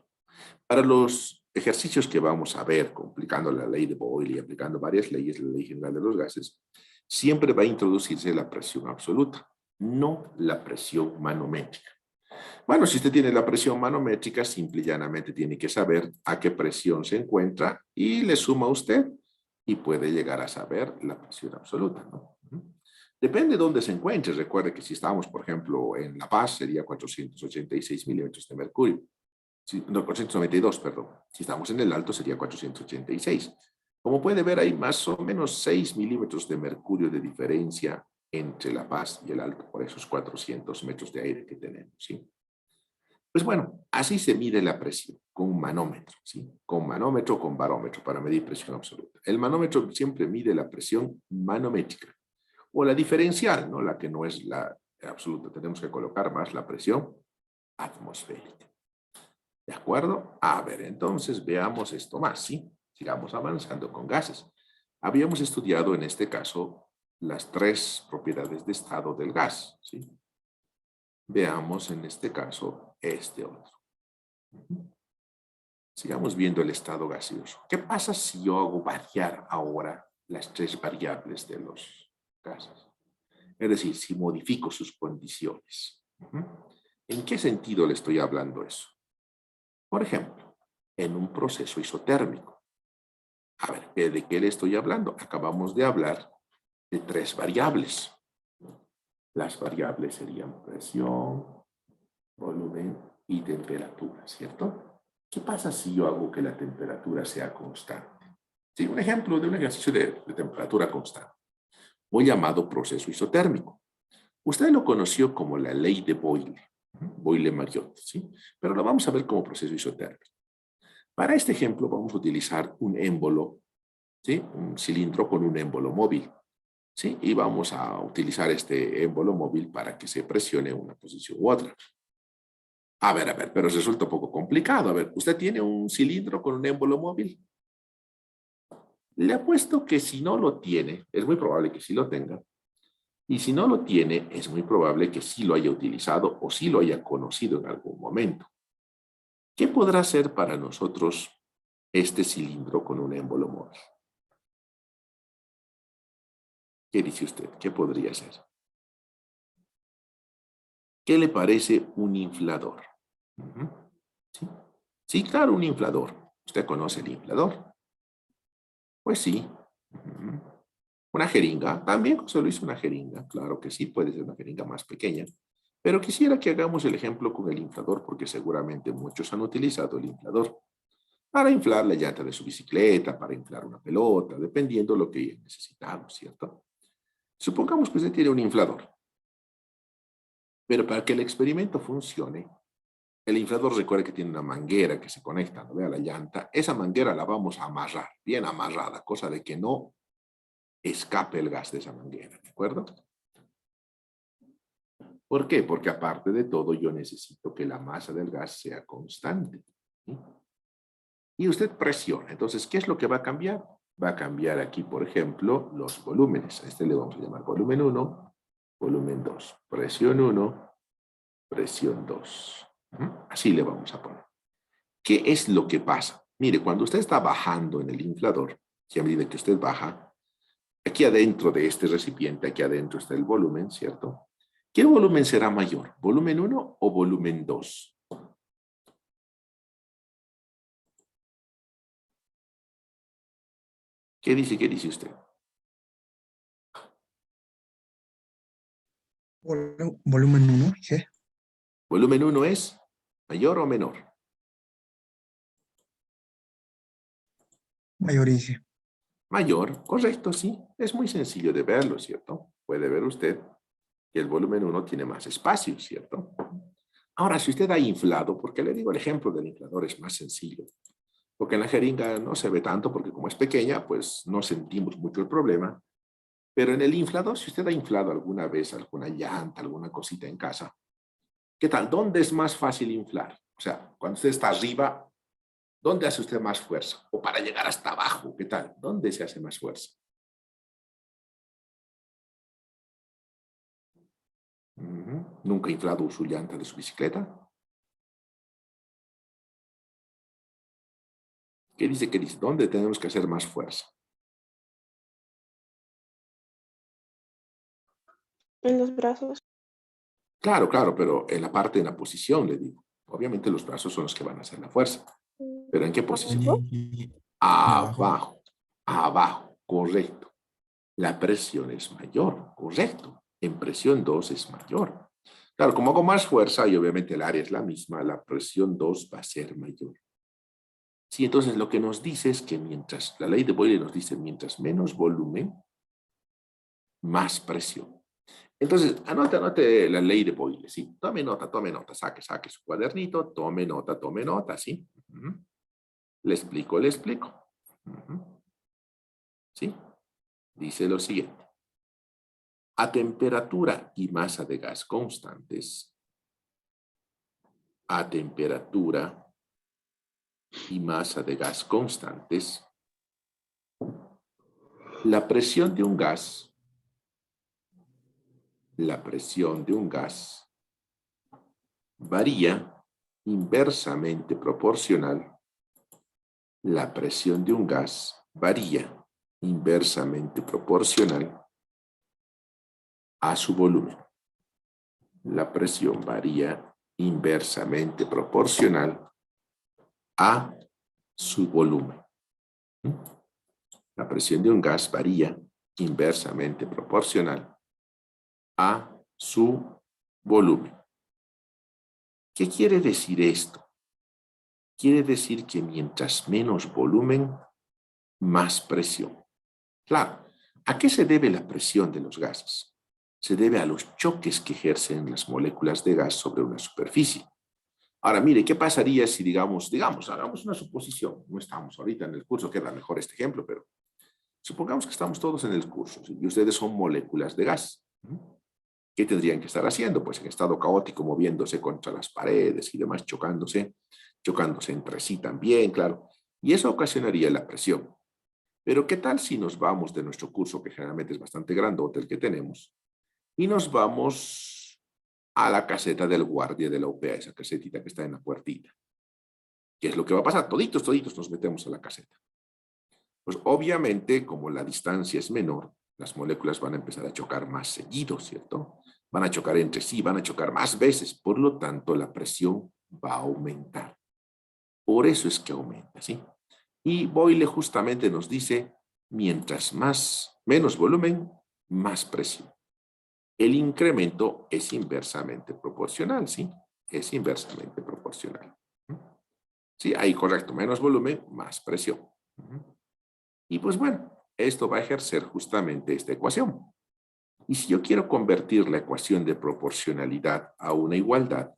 Para los ejercicios que vamos a ver, complicando la ley de Boyle y aplicando varias leyes, la ley general de los gases, siempre va a introducirse la presión absoluta, no la presión manométrica. Bueno, si usted tiene la presión manométrica, simple y llanamente tiene que saber a qué presión se encuentra y le suma usted y puede llegar a saber la presión absoluta, ¿no? Depende de dónde se encuentre. Recuerde que si estamos, por ejemplo, en La Paz, sería 486 milímetros de mercurio. No, 492, perdón. Si estamos en el Alto, sería 486. Como puede ver, hay más o menos 6 milímetros de mercurio de diferencia entre La Paz y el Alto, por esos 400 metros de aire que tenemos, ¿sí? Pues bueno, así se mide la presión, con un manómetro, ¿sí? Con manómetro o con barómetro para medir presión absoluta. El manómetro siempre mide la presión manométrica, o la diferencial, ¿no? La que no es la absoluta. Tenemos que colocar más la presión atmosférica. ¿De acuerdo? A ver, entonces veamos esto más, ¿sí? Sigamos avanzando con gases. Habíamos estudiado en este caso las 3 propiedades de estado del gas, ¿sí? Veamos en este caso este otro. Sigamos viendo el estado gaseoso. ¿Qué pasa si yo hago variar ahora las 3 variables de los gases? Es decir, si modifico sus condiciones. ¿En qué sentido le estoy hablando eso? Por ejemplo, en un proceso isotérmico. A ver, ¿de qué le estoy hablando? Acabamos de hablar de 3 variables. Las variables serían presión, volumen y temperatura, ¿cierto? ¿Qué pasa si yo hago que la temperatura sea constante? Sí, un ejemplo de un ejercicio de temperatura constante, o llamado proceso isotérmico. Usted lo conoció como la ley de Boyle, Boyle-Mariotte, ¿sí? Pero lo vamos a ver como proceso isotérmico. Para este ejemplo vamos a utilizar un émbolo, ¿sí? Un cilindro con un émbolo móvil, ¿sí? Y vamos a utilizar este émbolo móvil para que se presione una posición u otra. A ver, pero resulta un poco complicado. A ver, ¿usted tiene un cilindro con un émbolo móvil? Le apuesto que si no lo tiene, es muy probable que sí lo tenga, y si no lo tiene, es muy probable que sí lo haya utilizado o sí lo haya conocido en algún momento. ¿Qué podrá ser para nosotros este cilindro con un émbolo móvil? ¿Qué dice usted? ¿Qué podría ser? ¿Qué le parece un inflador? ¿Sí? Sí, claro, un inflador. ¿Usted conoce el inflador? Pues sí. Una jeringa, también se lo hizo una jeringa, claro que sí, puede ser una jeringa más pequeña, pero quisiera que hagamos el ejemplo con el inflador porque seguramente muchos han utilizado el inflador para inflar la llanta de su bicicleta, para inflar una pelota, dependiendo de lo que necesitamos, ¿cierto? Supongamos que usted tiene un inflador, pero para que el experimento funcione, el inflador recuerde que tiene una manguera que se conecta, ¿no? A la llanta. Esa manguera la vamos a amarrar, bien amarrada, cosa de que no escape el gas de esa manguera, ¿de acuerdo? ¿Por qué? Porque aparte de todo, yo necesito que la masa del gas sea constante, ¿sí? Y usted presiona. Entonces, ¿qué es lo que va a cambiar? Va a cambiar aquí, por ejemplo, los volúmenes. A este le vamos a llamar volumen 1, volumen 2. Presión 1, presión 2. Así le vamos a poner. ¿Qué es lo que pasa? Mire, cuando usted está bajando en el inflador, que a medida que usted baja, aquí adentro de este recipiente, aquí adentro está el volumen, ¿cierto? ¿Qué volumen será mayor? ¿Volumen 1 o volumen 2? ¿Qué dice usted? Volumen 1, ¿sí? ¿Volumen 1 es mayor o menor? Mayor dice. Mayor, correcto, sí. Es muy sencillo de verlo, ¿cierto? Puede ver usted que el volumen 1 tiene más espacio, ¿cierto? Ahora, si usted ha inflado, porque le digo el ejemplo del inflador es más sencillo, porque en la jeringa no se ve tanto, porque como es pequeña, pues no sentimos mucho el problema. Pero en el inflador, si usted ha inflado alguna vez alguna llanta, alguna cosita en casa, ¿qué tal? ¿Dónde es más fácil inflar? O sea, cuando usted está arriba, ¿dónde hace usted más fuerza? O para llegar hasta abajo, ¿qué tal? ¿Dónde se hace más fuerza? ¿Nunca ha inflado su llanta de su bicicleta? ¿Qué dice? ¿Qué dice? ¿Dónde tenemos que hacer más fuerza? En los brazos. Claro, claro, pero en la parte, en la posición, le digo. Obviamente los brazos son los que van a hacer la fuerza. ¿Pero en qué posición? Abajo. Y abajo. Abajo, abajo, correcto. La presión es mayor, correcto. En presión 2 es mayor. Claro, como hago más fuerza y obviamente el área es la misma, la presión 2 va a ser mayor. Sí, entonces lo que nos dice es que mientras, la ley de Boyle nos dice, mientras menos volumen, más presión. Entonces, anote la ley de Boyle, ¿sí? Tome nota, saque su cuadernito, tome nota, ¿sí? Le explico. ¿Sí? Dice lo siguiente. A temperatura y masa de gas constantes, a temperatura y masa de gas constantes, la presión de un gas varía inversamente proporcional. La presión de un gas varía inversamente proporcional a su volumen. La presión varía inversamente proporcional a su volumen. La presión de un gas varía inversamente proporcional a su volumen. ¿Qué quiere decir esto? Quiere decir que mientras menos volumen, más presión. Claro, ¿a qué se debe la presión de los gases? Se debe a los choques que ejercen las moléculas de gas sobre una superficie. Ahora, mire, ¿qué pasaría si, digamos, hagamos una suposición? No estamos ahorita en el curso, queda mejor este ejemplo, pero supongamos que estamos todos en el curso, ¿sí? Y ustedes son moléculas de gas. ¿Qué tendrían que estar haciendo? Pues en estado caótico, moviéndose contra las paredes y demás, chocándose entre sí también, claro. Y eso ocasionaría la presión. Pero ¿qué tal si nos vamos de nuestro curso, que generalmente es bastante grandote el que tenemos, y nos vamos a la caseta del guardia de la UPA, esa casetita que está en la puertita? ¿Qué es lo que va a pasar? Toditos nos metemos a la caseta. Pues obviamente, como la distancia es menor, las moléculas van a empezar a chocar más seguido, ¿cierto? Van a chocar entre sí, van a chocar más veces, por lo tanto la presión va a aumentar. Por eso es que aumenta, ¿sí? Y Boyle justamente nos dice, mientras menos volumen, más presión. El incremento es inversamente proporcional, ¿sí? Es inversamente proporcional. Sí, ahí correcto, menos volumen, más presión. Y pues bueno, esto va a ejercer justamente esta ecuación. Y si yo quiero convertir la ecuación de proporcionalidad a una igualdad,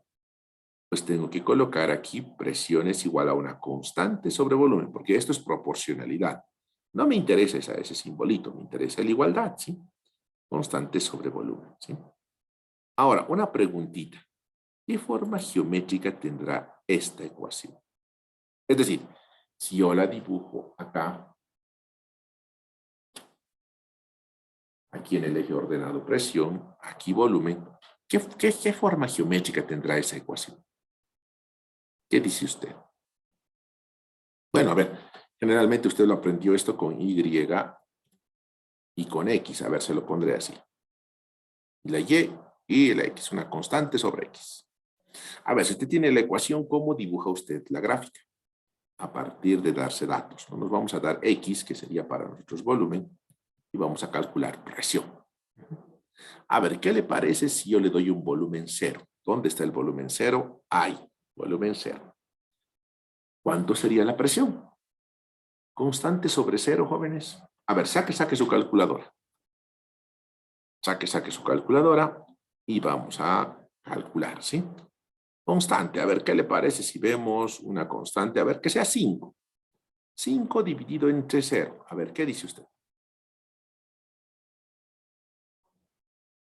pues tengo que colocar aquí presión es igual a una constante sobre volumen, porque esto es proporcionalidad. No me interesa ese simbolito, me interesa la igualdad, ¿sí? Constante sobre volumen, ¿sí? Ahora, una preguntita. ¿Qué forma geométrica tendrá esta ecuación? Es decir, si yo la dibujo acá, aquí en el eje ordenado presión, aquí volumen, ¿qué forma geométrica tendrá esa ecuación? ¿Qué dice usted? Bueno, a ver, generalmente usted lo aprendió esto con Y y con X. A ver, se lo pondré así. La y la X, una constante sobre X. A ver, si usted tiene la ecuación, ¿cómo dibuja usted la gráfica? A partir de darse datos. Nos vamos a dar X, que sería para nosotros volumen, y vamos a calcular presión. A ver, ¿qué le parece si yo le doy un volumen cero? ¿Dónde está el volumen cero? Ahí, volumen cero. ¿Cuánto sería la presión? Constante sobre cero, jóvenes. A ver, saque su calculadora. Saque su calculadora y vamos a calcular, ¿sí? Constante, a ver, ¿qué le parece si vemos una constante? A ver, que sea 5. 5 dividido entre 0. A ver, ¿qué dice usted?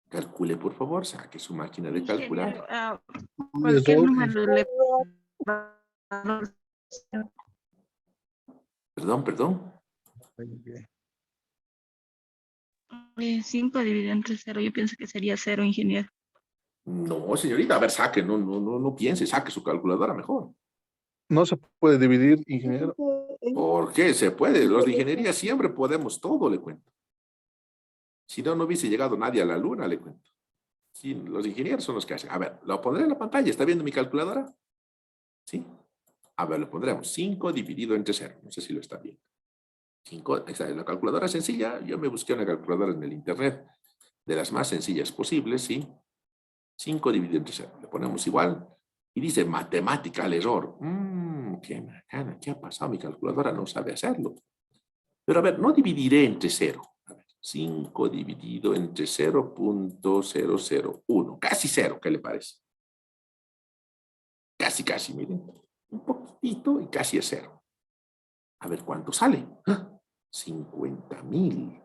Calcule, por favor, saque su máquina de calcular. Ingeniero, De cualquier dos, número le... Perdón. 5 dividido entre 0, yo pienso que sería 0, ingeniero. No, señorita, a ver, saque, no piense, saque su calculadora mejor. no se puede dividir, ingeniero. ¿Por qué? Se puede. Los de ingeniería siempre podemos todo, le cuento. Si no, no hubiese llegado nadie a la luna, le cuento. Sí, los ingenieros son los que hacen. A ver, lo pondré en la pantalla. ¿Está viendo mi calculadora? ¿Sí? A ver, lo pondremos. 5 dividido entre 0. No sé si lo está viendo. Esa es la calculadora sencilla. Yo me busqué una calculadora en el internet de las más sencillas posibles, ¿sí? 5 dividido entre 0. Le ponemos igual y dice mathematical error. Qué macana, ¿qué ha pasado? Mi calculadora no sabe hacerlo. Pero a ver, no dividiré entre 0. A ver, 5 dividido entre 0.001. Casi 0, ¿qué le parece? Casi, casi, miren. Un poquitito y casi es 0. A ver cuánto sale. 50,000.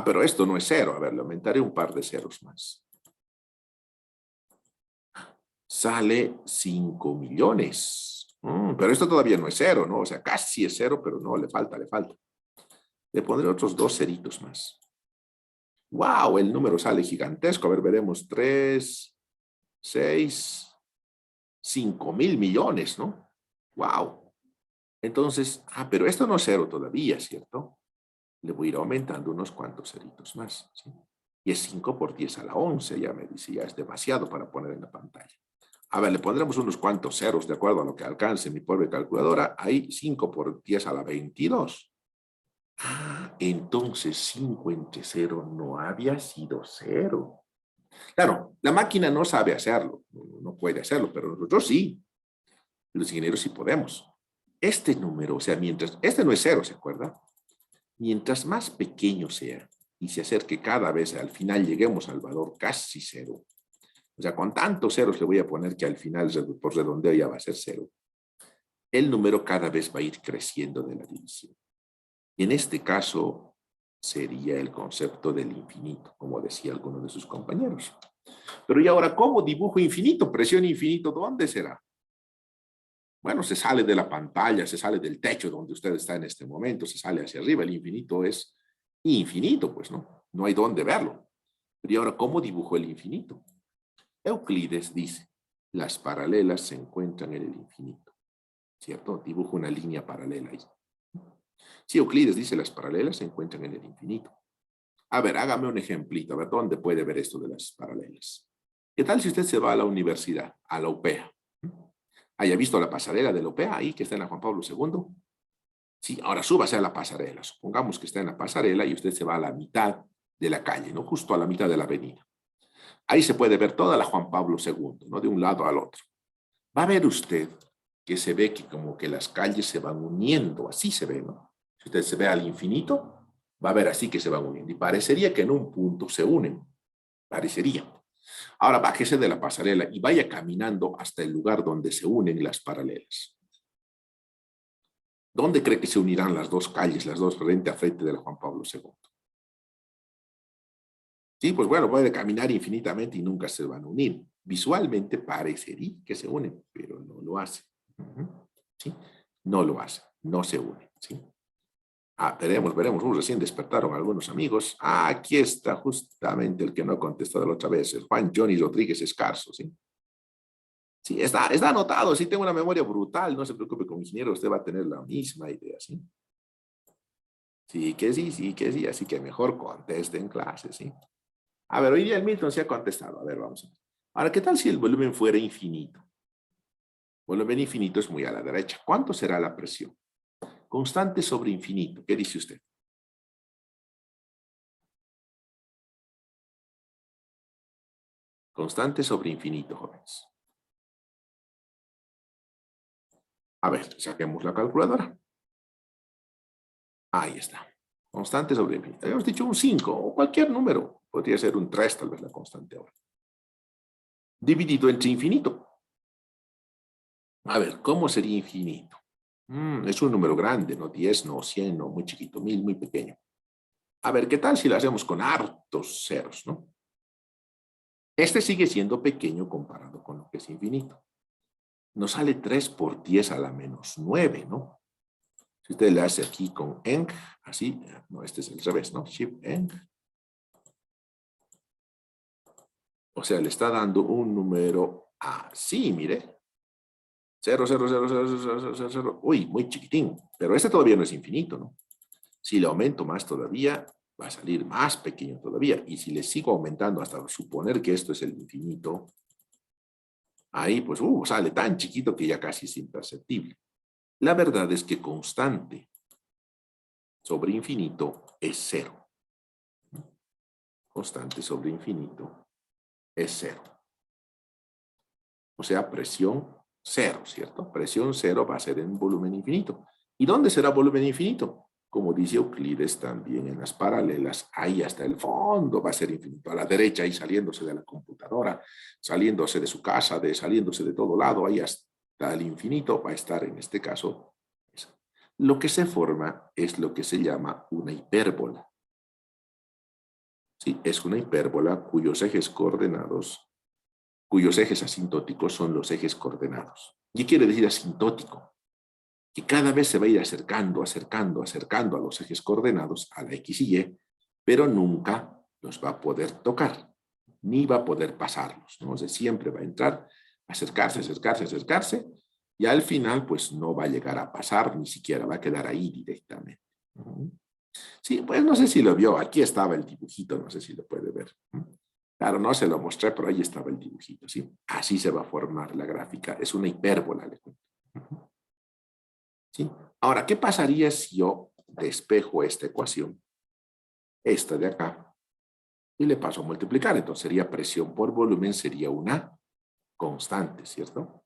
Pero esto no es 0. A ver, le aumentaré un par de ceros más. Sale 5 millones. Pero esto todavía no es 0, ¿no? O sea, casi es 0, pero no, le falta, le falta. Le pondré otros 2 ceritos más. ¡Wow! El número sale gigantesco. A ver, veremos. 3, 6, 5,000 millones, ¿no? ¡Wow! Entonces, pero esto no es 0 todavía, ¿cierto? Le voy a ir aumentando unos cuantos ceritos más, ¿sí? Y es 5 por 10 a la 11, ya me dice, ya es demasiado para poner en la pantalla. A ver, le pondremos unos cuantos ceros de acuerdo a lo que alcance mi pobre calculadora. Ahí 5 por 10 a la 22. Entonces 5 entre 0 no había sido 0. Claro, la máquina no sabe hacerlo, no puede hacerlo, pero nosotros sí. Los ingenieros sí podemos. Este número, o sea, mientras, este no es 0, ¿se acuerda? Mientras más pequeño sea y se acerque cada vez, al final lleguemos al valor casi 0. O sea, con tantos ceros le voy a poner que al final, por redondeo, ya va a ser 0. El número cada vez va a ir creciendo de la división. Y en este caso sería el concepto del infinito, como decía alguno de sus compañeros. Pero y ahora, ¿cómo dibujo infinito? Presión infinito, ¿dónde será? Bueno, se sale de la pantalla, se sale del techo donde usted está en este momento, se sale hacia arriba. El infinito es infinito, pues, ¿no? No hay dónde verlo. Pero y ahora, ¿cómo dibujo el infinito? Euclides dice, las paralelas se encuentran en el infinito, ¿cierto? Dibujo una línea paralela ahí. Si Euclides dice las paralelas se encuentran en el infinito. A ver, hágame un ejemplito, a ver, ¿dónde puede ver esto de las paralelas? ¿Qué tal si usted se va a la universidad, a la UPEA? ¿Haya visto la pasarela de la UPEA ahí, que está en la Juan Pablo II? Sí, ahora súbase a la pasarela. Supongamos que está en la pasarela y usted se va a la mitad de la calle, ¿no? Justo a la mitad de la avenida. Ahí se puede ver toda la Juan Pablo II, ¿no? De un lado al otro. Va a ver usted que se ve que como que las calles se van uniendo, así se ve, ¿no? Si usted se ve al infinito, va a ver así que se van uniendo. Y parecería que en un punto se unen, parecería. Ahora bájese de la pasarela y vaya caminando hasta el lugar donde se unen las paralelas. ¿Dónde cree que se unirán las dos calles, las dos frente a frente de la Juan Pablo II? Sí, pues bueno, puede caminar infinitamente y nunca se van a unir. Visualmente parecería que se unen, pero no lo hace. ¿Sí? No lo hace, no se une. ¿Sí? Veremos. Recién despertaron algunos amigos. Aquí está justamente el que no ha contestado la otra vez, el Juan Johnny Rodríguez Escarzo. ¿Sí? Sí, está anotado. Sí, tengo una memoria brutal. No se preocupe, como ingeniero usted va a tener la misma idea. ¿Sí? Sí, que sí. Así que mejor conteste en clase. ¿Sí? A ver, hoy día el Milton se ha contestado. A ver, vamos a ver. Ahora, ¿qué tal si el volumen fuera infinito? Volumen infinito es muy a la derecha. ¿Cuánto será la presión? Constante sobre infinito. ¿Qué dice usted? Constante sobre infinito, jóvenes. A ver, saquemos la calculadora. Ahí está. Constante sobre infinito. Habíamos dicho un 5 o cualquier número. Podría ser un 3 tal vez la constante ahora. Dividido entre infinito. A ver, ¿cómo sería infinito? Es un número grande, no 10, no 100, no muy chiquito, 1000, muy pequeño. A ver, ¿qué tal si lo hacemos con hartos ceros, no? Este sigue siendo pequeño comparado con lo que es infinito. Nos sale 3 por 10 a la menos 9, ¿no? Si usted le hace aquí con eng, así, no, este es el revés, ¿no? Shift eng. O sea, le está dando un número así, mire. 0, 0, 0, 0, 0, 0, 0, 0. Uy, muy chiquitín. Pero este todavía no es infinito, ¿no? Si le aumento más todavía, va a salir más pequeño todavía. Y si le sigo aumentando hasta suponer que esto es el infinito, ahí pues sale tan chiquito que ya casi es imperceptible. La verdad es que constante sobre infinito es cero. Constante sobre infinito es cero. O sea, presión cero, ¿cierto? Presión cero va a ser en volumen infinito. ¿Y dónde será volumen infinito? Como dice Euclides también en las paralelas, ahí hasta el fondo va a ser infinito. A la derecha, ahí saliéndose de la computadora, saliéndose de su casa, saliéndose de todo lado, ahí hasta el infinito va a estar en este caso. Lo que se forma es lo que se llama una hipérbola. Sí, es una hipérbola cuyos ejes coordenados, cuyos ejes asintóticos son los ejes coordenados. ¿Qué quiere decir asintótico? Que cada vez se va a ir acercando a los ejes coordenados, a la X y Y, pero nunca los va a poder tocar, ni va a poder pasarlos, ¿no? O sea, siempre va a entrar, acercarse, y al final, pues no va a llegar a pasar, ni siquiera va a quedar ahí directamente. Sí, pues no sé si lo vio, aquí estaba el dibujito, no sé si lo puede ver. Claro, no se lo mostré, pero ahí estaba el dibujito, ¿sí? Así se va a formar la gráfica, es una hipérbola, le cuento. ¿Sí? Ahora, ¿qué pasaría si yo despejo esta ecuación? Esta de acá. Y le paso a multiplicar. Entonces sería presión por volumen, sería una constante, ¿cierto?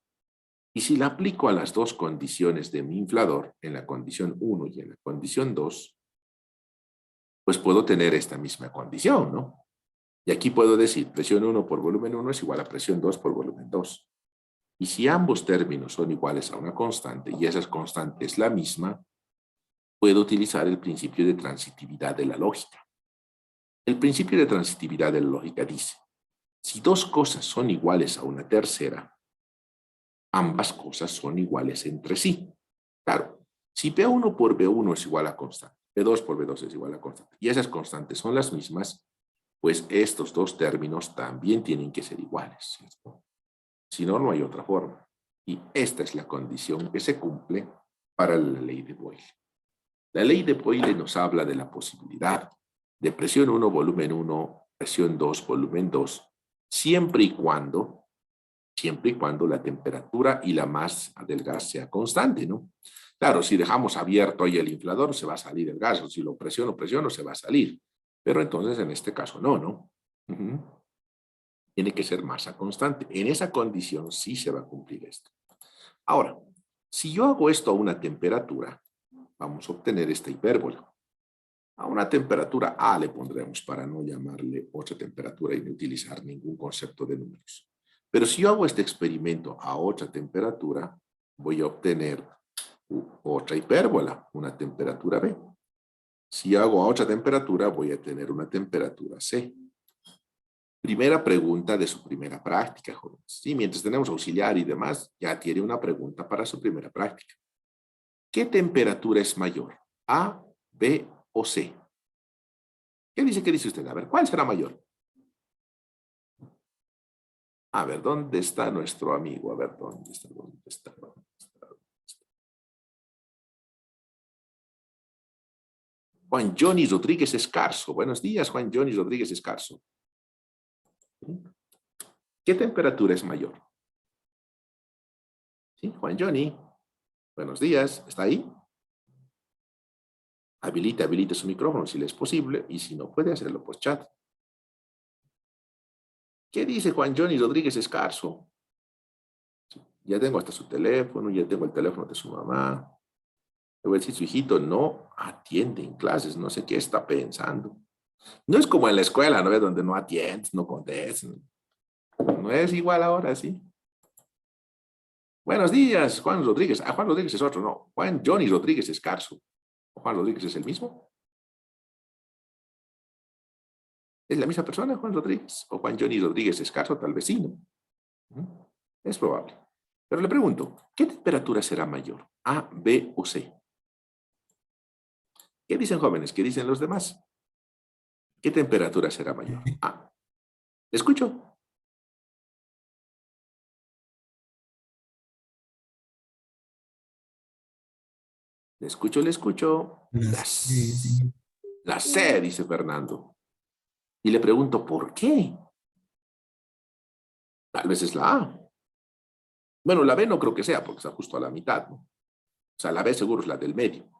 Y si la aplico a las dos condiciones de mi inflador, en la condición 1 y en la condición 2, pues puedo tener esta misma condición, ¿no? Y aquí puedo decir, presión 1 por volumen 1 es igual a presión 2 por volumen 2. Y si ambos términos son iguales a una constante y esa constante es la misma, puedo utilizar el principio de transitividad de la lógica. El principio de transitividad de la lógica dice, si dos cosas son iguales a una tercera, ambas cosas son iguales entre sí. Claro, si P1 por B1 es igual a constante, P2 por B2 es igual a constante, y esas constantes son las mismas, pues estos dos términos también tienen que ser iguales, ¿cierto? Si no, no hay otra forma. Y esta es la condición que se cumple para la ley de Boyle. La ley de Boyle nos habla de la posibilidad de presión 1, volumen 1, presión 2, volumen 2, siempre y cuando la temperatura y la masa del gas sea constante, ¿no? Claro, si dejamos abierto ahí el inflador, se va a salir el gas, o si lo presiono, se va a salir. Pero entonces en este caso no, ¿no? Tiene que ser masa constante. En esa condición sí se va a cumplir esto. Ahora, si yo hago esto a una temperatura, vamos a obtener esta hipérbola. A una temperatura A le pondremos para no llamarle otra temperatura y no utilizar ningún concepto de números. Pero si yo hago este experimento a otra temperatura, voy a obtener otra hipérbola, una temperatura B. Si hago a otra temperatura, voy a tener una temperatura C. Primera pregunta de su primera práctica, jóvenes. Sí, mientras tenemos auxiliar y demás, ya tiene una pregunta para su primera práctica. ¿Qué temperatura es mayor? ¿A, B o C? ¿Qué dice usted? A ver, ¿cuál será mayor? A ver, ¿dónde está nuestro amigo? A ver, ¿dónde está? Juan Johnny Rodríguez Escarzo. Buenos días, Juan Johnny Rodríguez Escarzo. ¿Qué temperatura es mayor? ¿Sí? Juan Johnny. Buenos días. ¿Está ahí? Habilite su micrófono si le es posible y si no puede hacerlo por chat. ¿Qué dice Juan Johnny Rodríguez Escarzo? Ya tengo hasta su teléfono, ya tengo el teléfono de su mamá. Le voy a decir, su hijito no atiende en clases, no sé qué está pensando. No es como en la escuela, ¿no? Donde no atiendes, no contestas. No es igual ahora, ¿sí? Buenos días, Juan Rodríguez. Ah, Juan Rodríguez es otro, no. Juan Johnny Rodríguez Escarzo. ¿Juan Rodríguez es el mismo? ¿Es la misma persona, Juan Rodríguez? ¿O Juan Johnny Rodríguez Escarzo, tal vez sí, no? Es probable. Pero le pregunto, ¿qué temperatura será mayor? ¿A, B o C? ¿Qué dicen jóvenes? ¿Qué dicen los demás? ¿Qué temperatura será mayor? A. ¿Le escucho? Le escucho, le escucho. La C, dice Fernando. Y le pregunto, ¿por qué? Tal vez es la A. Bueno, la B no creo que sea, porque está justo a la mitad, ¿no? O sea, la B seguro es la del medio.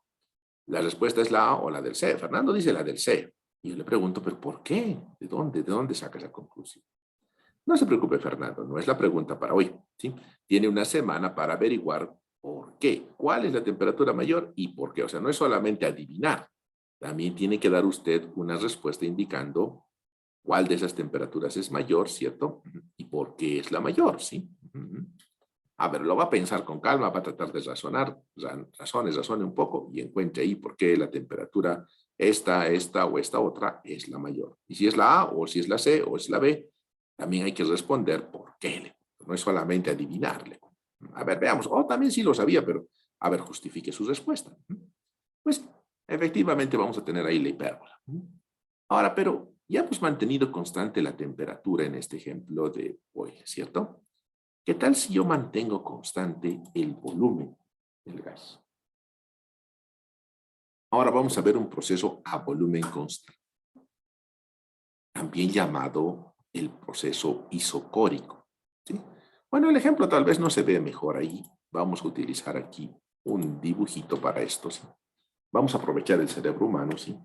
La respuesta es la A o la del C. Fernando dice la del C. Y yo le pregunto, ¿pero por qué? ¿De dónde saca esa conclusión? No se preocupe, Fernando, no es la pregunta para hoy, ¿sí? Tiene una semana para averiguar por qué, cuál es la temperatura mayor y por qué. O sea, no es solamente adivinar, también tiene que dar usted una respuesta indicando cuál de esas temperaturas es mayor, ¿cierto? Y por qué es la mayor, ¿sí? A ver, lo va a pensar con calma, va a tratar de razonar, razone un poco y encuentre ahí por qué la temperatura esta o esta otra es la mayor. Y si es la A o si es la C o es la B, también hay que responder por qué. No es solamente adivinarle. A ver, veamos. O también sí lo sabía, pero a ver, justifique su respuesta. Pues efectivamente vamos a tener ahí la hipérbola. Ahora, pero ya hemos mantenido constante la temperatura en este ejemplo de hoy, ¿cierto? ¿Qué tal si yo mantengo constante el volumen del gas? Ahora vamos a ver un proceso a volumen constante, también llamado el proceso isocórico, ¿sí? Bueno, el ejemplo tal vez no se ve mejor ahí. Vamos a utilizar aquí un dibujito para esto, ¿sí? Vamos a aprovechar el cerebro humano, ¿sí?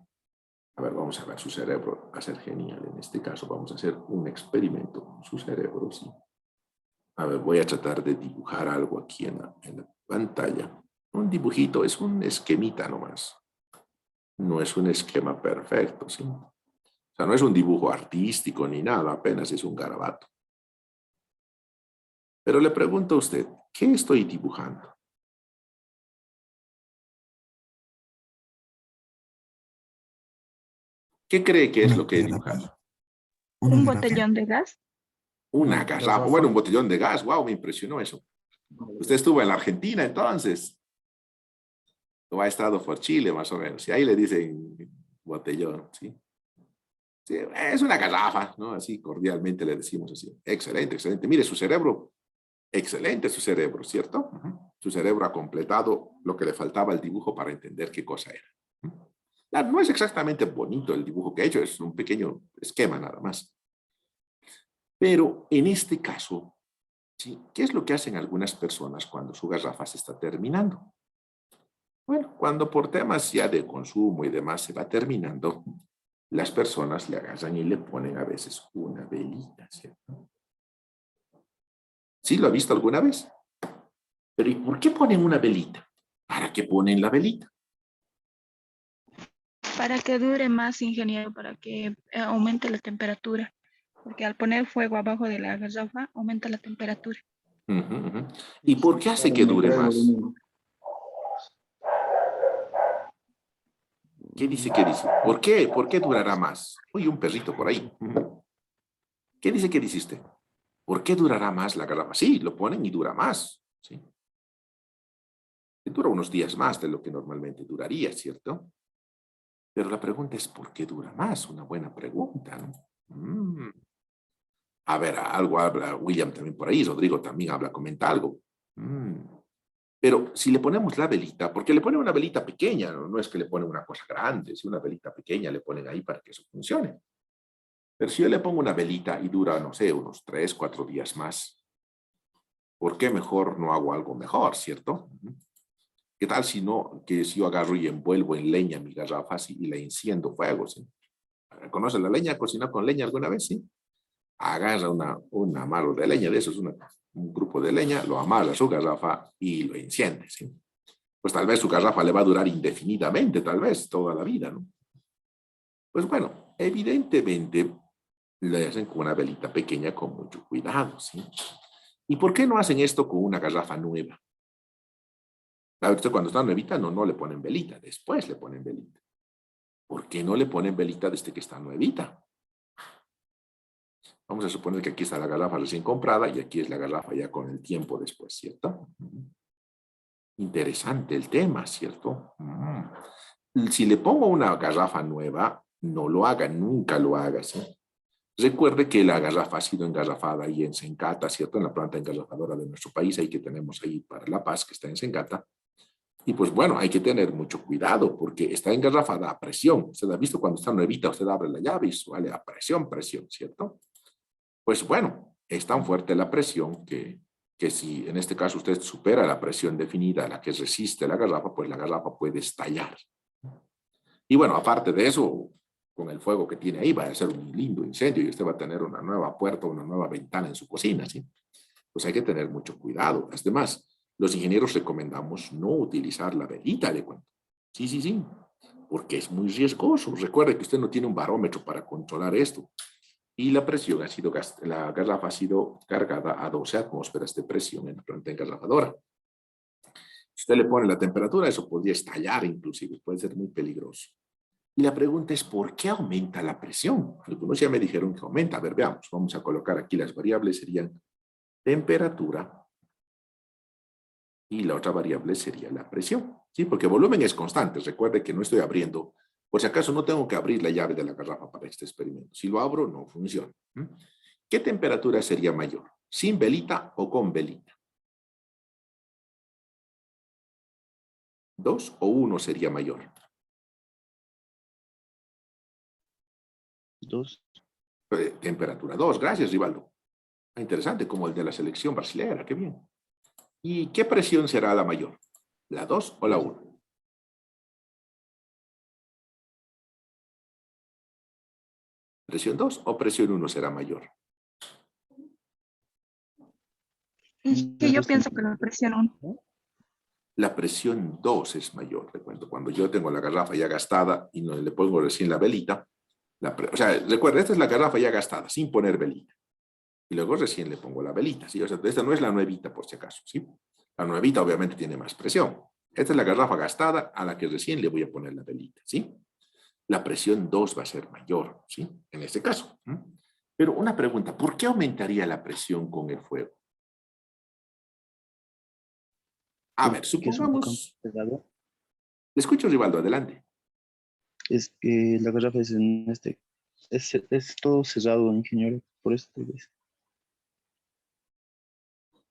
A ver, vamos a ver, su cerebro va a ser genial. En este caso vamos a hacer un experimento con su cerebro, ¿sí? A ver, voy a tratar de dibujar algo aquí en la pantalla. Un dibujito es un esquemita nomás. No es un esquema perfecto, ¿sí? O sea, no es un dibujo artístico ni nada, apenas es un garabato. Pero le pregunto a usted, ¿qué estoy dibujando? ¿Qué cree que es Una lo que he garrafa. dibujado? Una Un garrafa. botellón de gas. Una garrafa, bueno, un botellón de gas. Wow, me impresionó eso. Usted estuvo en la Argentina entonces. O ha estado por Chile más o menos. Y ahí le dicen botellón, ¿sí? Sí, es una garrafa, ¿no? Así cordialmente le decimos así. Excelente, excelente. Mire, su cerebro, excelente su cerebro, ¿cierto? Su cerebro ha completado lo que le faltaba al dibujo para entender qué cosa era. Claro, no es exactamente bonito el dibujo que he hecho, es un pequeño esquema nada más. Pero en este caso, ¿sí? ¿Qué es lo que hacen algunas personas cuando su garrafa se está terminando? Bueno, cuando por temas ya de consumo y demás se va terminando, las personas le agarran y le ponen a veces una velita, ¿cierto? ¿Sí lo ha visto alguna vez? Pero ¿y por qué ponen una velita? ¿Para qué ponen la velita? Para que dure más, ingeniero, para que aumente la temperatura. Porque al poner fuego abajo de la garrafa, aumenta la temperatura. ¿Y por qué hace que dure más? ¿Qué dice? ¿Qué dice? ¿Por qué? ¿Por qué durará más? Oye, un perrito por ahí. ¿Qué dice? ¿Qué dice usted? ¿Por qué durará más la garrafa? Sí, lo ponen y dura más, ¿sí? Dura unos días más de lo que normalmente duraría, ¿cierto? Pero la pregunta es, ¿por qué dura más? Una buena pregunta, ¿no? A ver, algo habla William también por ahí, Rodrigo también habla, comenta algo. Pero si le ponemos la velita, porque le ponen una velita pequeña, no es que le ponen una cosa grande, si una velita pequeña le ponen ahí para que eso funcione. Pero si yo le pongo una velita y dura, no sé, unos 3, 4 días más, ¿por qué mejor no hago algo mejor, cierto? ¿Qué tal si no, que si yo agarro y envuelvo en leña mi garrafa y la enciendo fuego, ¿sí? ¿Conoce la leña? ¿Cocinó con leña alguna vez, sí? Agarra un amarro de leña, de eso es un grupo de leña, lo amarra a su garrafa y lo enciende, ¿sí? Pues tal vez su garrafa le va a durar indefinidamente, tal vez toda la vida, ¿no? Pues bueno, evidentemente le hacen con una velita pequeña con mucho cuidado, ¿sí? ¿Y por qué no hacen esto con una garrafa nueva? Claro, usted cuando está nuevita no le ponen velita, después le ponen velita. ¿Por qué no le ponen velita desde que está nuevita? Vamos a suponer que aquí está la garrafa recién comprada y aquí es la garrafa ya con el tiempo después, ¿cierto? Interesante el tema, ¿cierto? Si le pongo una garrafa nueva, no lo haga, nunca lo haga, ¿sí? Recuerde que la garrafa ha sido engarrafada ahí en Sencata, ¿cierto? En la planta engarrafadora de nuestro país, ahí que tenemos ahí para La Paz, que está en Sencata. Y pues bueno, hay que tener mucho cuidado porque está engarrafada a presión. Usted ha visto cuando está nuevita, usted abre la llave y sale a presión, ¿cierto? Pues bueno, es tan fuerte la presión que si en este caso usted supera la presión definida a la que resiste la garrafa, pues la garrafa puede estallar. Y bueno, aparte de eso, con el fuego que tiene ahí, va a ser un lindo incendio y usted va a tener una nueva puerta, una nueva ventana en su cocina, ¿sí? Pues hay que tener mucho cuidado. Además, los ingenieros recomendamos no utilizar la velita, le cuento. Sí, sí, sí, porque es muy riesgoso. Recuerde que usted no tiene un barómetro para controlar esto. Y la presión ha sido, la garrafa ha sido cargada a 12 atmósferas de presión en la planta engarrafadora. Si usted le pone la temperatura, eso podría estallar inclusive, puede ser muy peligroso. Y la pregunta es, ¿por qué aumenta la presión? Algunos ya me dijeron que aumenta. A ver, veamos, vamos a colocar aquí las variables, serían temperatura y la otra variable sería la presión, ¿sí? Porque volumen es constante. Recuerde que no estoy abriendo, por si acaso no tengo que abrir la llave de la garrafa para este experimento. Si lo abro, no funciona. ¿Qué temperatura sería mayor? ¿Sin velita o con velita? 2 o 1 sería mayor. 2. Temperatura 2, gracias, Rivaldo. Interesante, como el de la selección brasileña, qué bien. ¿Y qué presión será la mayor? ¿La 2 o la 1? ¿Presión 2 o presión 1 será mayor? Es que yo pienso que la presión 1. La presión 2 es mayor. Recuerdo, cuando yo tengo la garrafa ya gastada y no le pongo recién la velita, o sea, recuerda, esta es la garrafa ya gastada, sin poner velita. Y luego recién le pongo la velita, ¿sí? O sea, esta no es la nuevita, por si acaso, ¿sí? La nuevita obviamente tiene más presión. Esta es la garrafa gastada a la que recién le voy a poner la velita, ¿sí? La presión 2 va a ser mayor, ¿sí? En este caso. Pero una pregunta, ¿por qué aumentaría la presión con el fuego? A ver, Que es un poco supongamos... pesado. Le escucho, Rivaldo, adelante. Es que la garrafa es en es todo cerrado, ingeniero, por eso tal vez.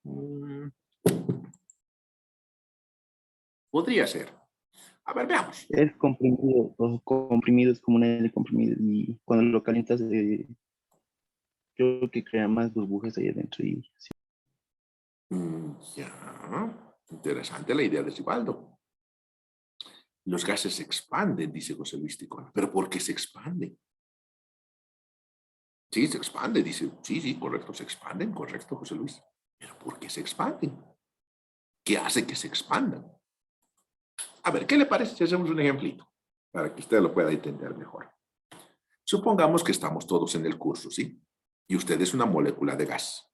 Mm, Podría ser. A ver, veamos. Es comprimido, o comprimido es como un aire comprimido y cuando lo calientas creo que crea más burbujas ahí adentro y sí. Ya, interesante la idea de Rivaldo. Los gases se expanden, dice José Luis Ticón. ¿Pero por qué se expanden? Sí, se expande, dice. Sí, sí, correcto, se expanden, correcto, José Luis. ¿Pero por qué se expanden? ¿Qué hace que se expandan? A ver, ¿qué le parece si hacemos un ejemplito? Para que usted lo pueda entender mejor. Supongamos que estamos todos en el curso, ¿sí? Y usted es una molécula de gas.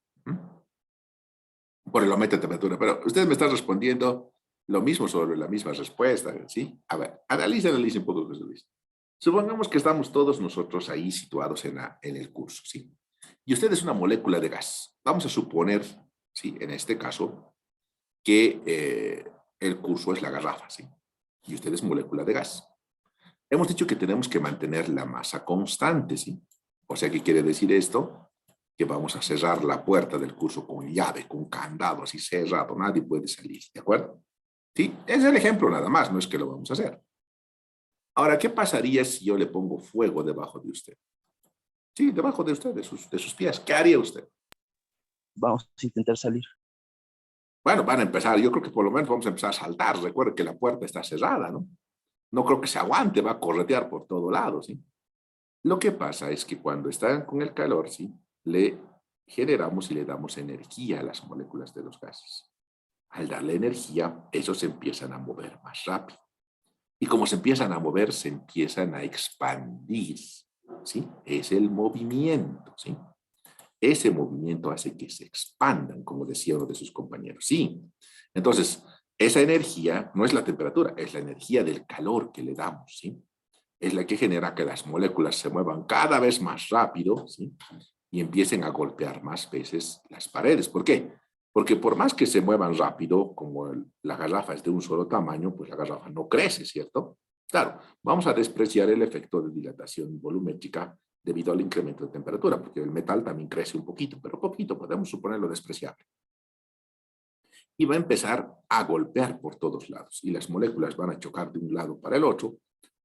Por el aumento de temperatura, pero usted me está respondiendo lo mismo sobre la misma respuesta, ¿sí? A ver, analice un poco, José Luis. Supongamos que estamos todos nosotros ahí situados en el curso, ¿sí? Y usted es una molécula de gas. Vamos a suponer, ¿sí? En este caso, que el curso es la garrafa, ¿sí? Y usted es molécula de gas. Hemos dicho que tenemos que mantener la masa constante, ¿sí? O sea, ¿qué quiere decir esto? Que vamos a cerrar la puerta del curso con llave, con candado, así cerrado, nadie puede salir, ¿de acuerdo? Sí, es el ejemplo nada más, no es que lo vamos a hacer. Ahora, ¿qué pasaría si yo le pongo fuego debajo de usted? Sí, debajo de usted, de sus pies. ¿Qué haría usted? Vamos a intentar salir. Bueno, van a empezar, yo creo que por lo menos vamos a empezar a saltar. Recuerde que la puerta está cerrada, ¿no? No creo que se aguante, va a corretear por todo lado, ¿sí? Lo que pasa es que cuando están con el calor, ¿sí? Le generamos y le damos energía a las moléculas de los gases. Al darle energía, esos se empiezan a mover más rápido. Y como se empiezan a mover, se empiezan a expandir, ¿sí? Es el movimiento, ¿sí? Ese movimiento hace que se expandan, como decía uno de sus compañeros. Sí. Entonces, esa energía no es la temperatura, es la energía del calor que le damos, ¿sí? Es la que genera que las moléculas se muevan cada vez más rápido, ¿sí? Y empiecen a golpear más veces las paredes. ¿Por qué? Porque por más que se muevan rápido, como la garrafa es de un solo tamaño, pues la garrafa no crece, ¿cierto? Claro, vamos a despreciar el efecto de dilatación volumétrica debido al incremento de temperatura, porque el metal también crece un poquito, pero poquito, podemos suponerlo despreciable. Y va a empezar a golpear por todos lados, y las moléculas van a chocar de un lado para el otro,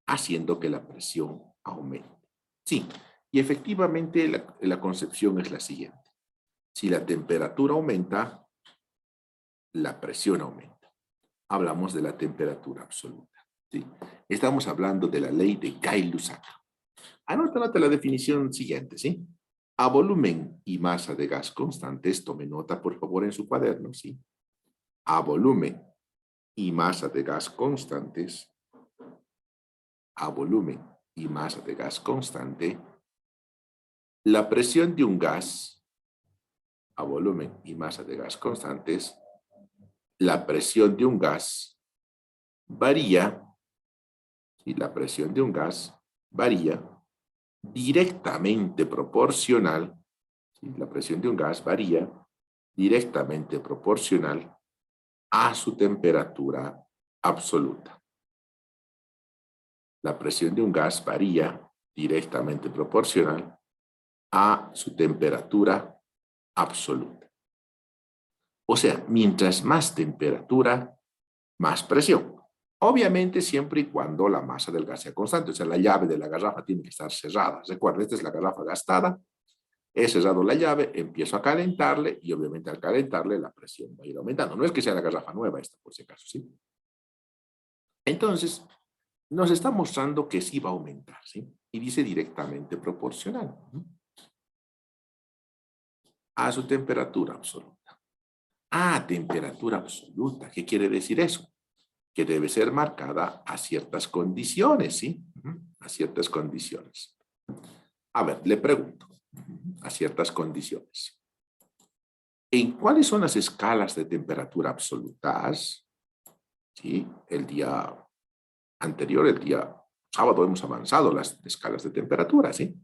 haciendo que la presión aumente. Sí, y efectivamente la concepción es la siguiente. Si la temperatura aumenta, la presión aumenta. Hablamos de la temperatura absoluta. ¿sí? Estamos hablando de la ley de Gay-Lussac. Anota la definición siguiente, ¿sí? A volumen y masa de gas constantes, tome nota por favor en su cuaderno, ¿sí? A volumen y masa de gas constantes, a volumen y masa de gas constante, la presión de un gas, a volumen y masa de gas constantes, la presión de un gas varía, y la presión de un gas varía directamente proporcional, ¿sí? La presión de un gas varía directamente proporcional a su temperatura absoluta. La presión de un gas varía directamente proporcional a su temperatura absoluta. O sea, mientras más temperatura, más presión. Obviamente siempre y cuando la masa del gas sea constante, o sea, la llave de la garrafa tiene que estar cerrada. Recuerda, esta es la garrafa gastada, he cerrado la llave, empiezo a calentarle y obviamente al calentarle la presión va a ir aumentando. No es que sea la garrafa nueva esta, por si acaso, ¿sí? Entonces, nos está mostrando que sí va a aumentar, ¿sí? Y dice directamente proporcional a su temperatura absoluta. Ah, temperatura absoluta. ¿Qué quiere decir eso? Que debe ser marcada a ciertas condiciones, ¿sí? A ciertas condiciones. A ver, le pregunto, a ciertas condiciones. ¿En cuáles son las escalas de temperatura absolutas? ¿Sí? El día anterior, el día sábado, hemos avanzado las escalas de temperatura, ¿sí?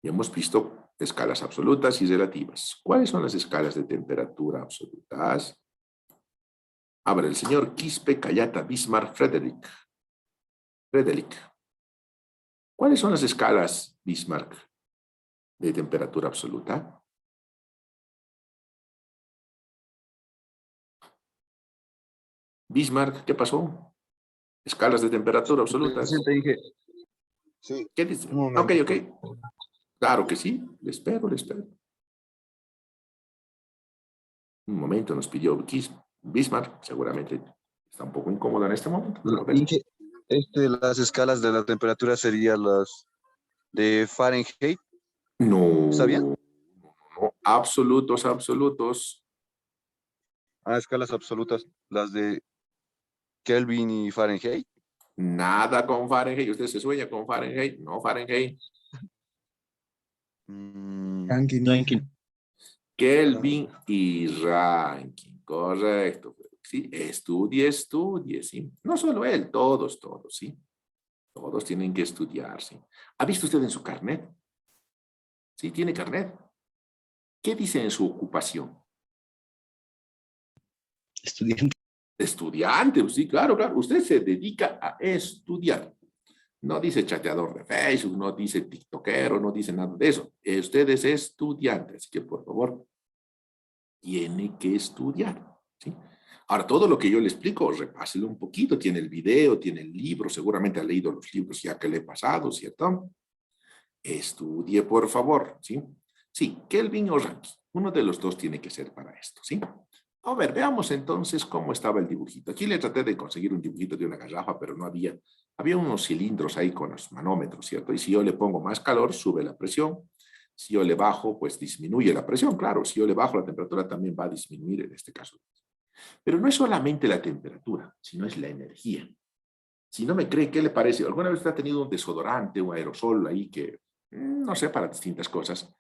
Y hemos visto escalas absolutas y relativas. ¿Cuáles son las escalas de temperatura absolutas? A ver, el señor Quispe, Cayata, Bismarck, Frederick. ¿Cuáles son las escalas, Bismarck, de temperatura absoluta? Bismarck, ¿qué pasó? Escalas de temperatura absolutas. Presidente, dije, sí, ¿Qué dice? un momento. Ok. Claro que sí. Le espero. Un momento, nos pidió Bismarck. Seguramente está un poco incómodo en este momento. Pero Dije, las escalas de la temperatura serían las de Fahrenheit, no, ¿está bien? no, absolutos. Escalas absolutas, las de Kelvin y Fahrenheit. Nada con Fahrenheit. ¿Usted se sueña con Fahrenheit? No, Fahrenheit. Ranking. Kelvin y Rankin. Correcto. Sí, estudie, ¿sí? No solo él, todos, ¿sí? Todos tienen que estudiar, ¿sí? ¿Ha visto usted en su carnet? ¿Sí? ¿Tiene carnet? ¿Qué dice en su ocupación? Estudiante. Estudiante, sí, claro. Usted se dedica a estudiar. No dice chateador de Facebook, no dice tiktokero, no dice nada de eso. Usted es estudiante, así que por favor, tiene que estudiar, ¿sí? Ahora, todo lo que yo le explico, repáselo un poquito. Tiene el video, tiene el libro, seguramente ha leído los libros ya que le he pasado, ¿cierto? Estudie, por favor, ¿sí? Sí, Kelvin o Rankin. Uno de los dos tiene que ser para esto, ¿sí? A ver, veamos entonces cómo estaba el dibujito. Aquí le traté de conseguir un dibujito de una garrafa, pero no había. Había unos cilindros ahí con los manómetros, ¿cierto? Y si yo le pongo más calor, sube la presión. Si yo le bajo, pues disminuye la presión. Claro, si yo le bajo la temperatura, también va a disminuir en este caso. Pero no es solamente la temperatura, sino es la energía. Si no me cree, ¿qué le parece? ¿Alguna vez usted ha tenido un desodorante, un aerosol ahí que, no sé, para distintas cosas,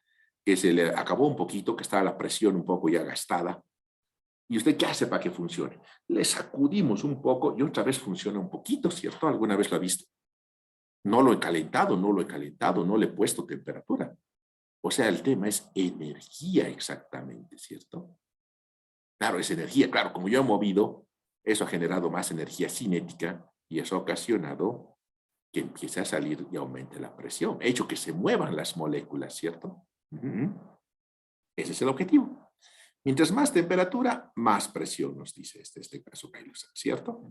que se le acabó un poquito, que estaba la presión un poco ya gastada? ¿Y usted qué hace para que funcione? Le sacudimos un poco y otra vez funciona un poquito, ¿cierto? ¿Alguna vez lo ha visto? No lo he calentado, no le he puesto temperatura. O sea, el tema es energía exactamente, ¿cierto? Claro, es energía. Claro, como yo he movido, eso ha generado más energía cinética y eso ha ocasionado que empiece a salir y aumente la presión. Ha hecho que se muevan las moléculas, ¿cierto? Ese es el objetivo. Mientras más temperatura, más presión, nos dice este caso Gay-Lussac, ¿cierto?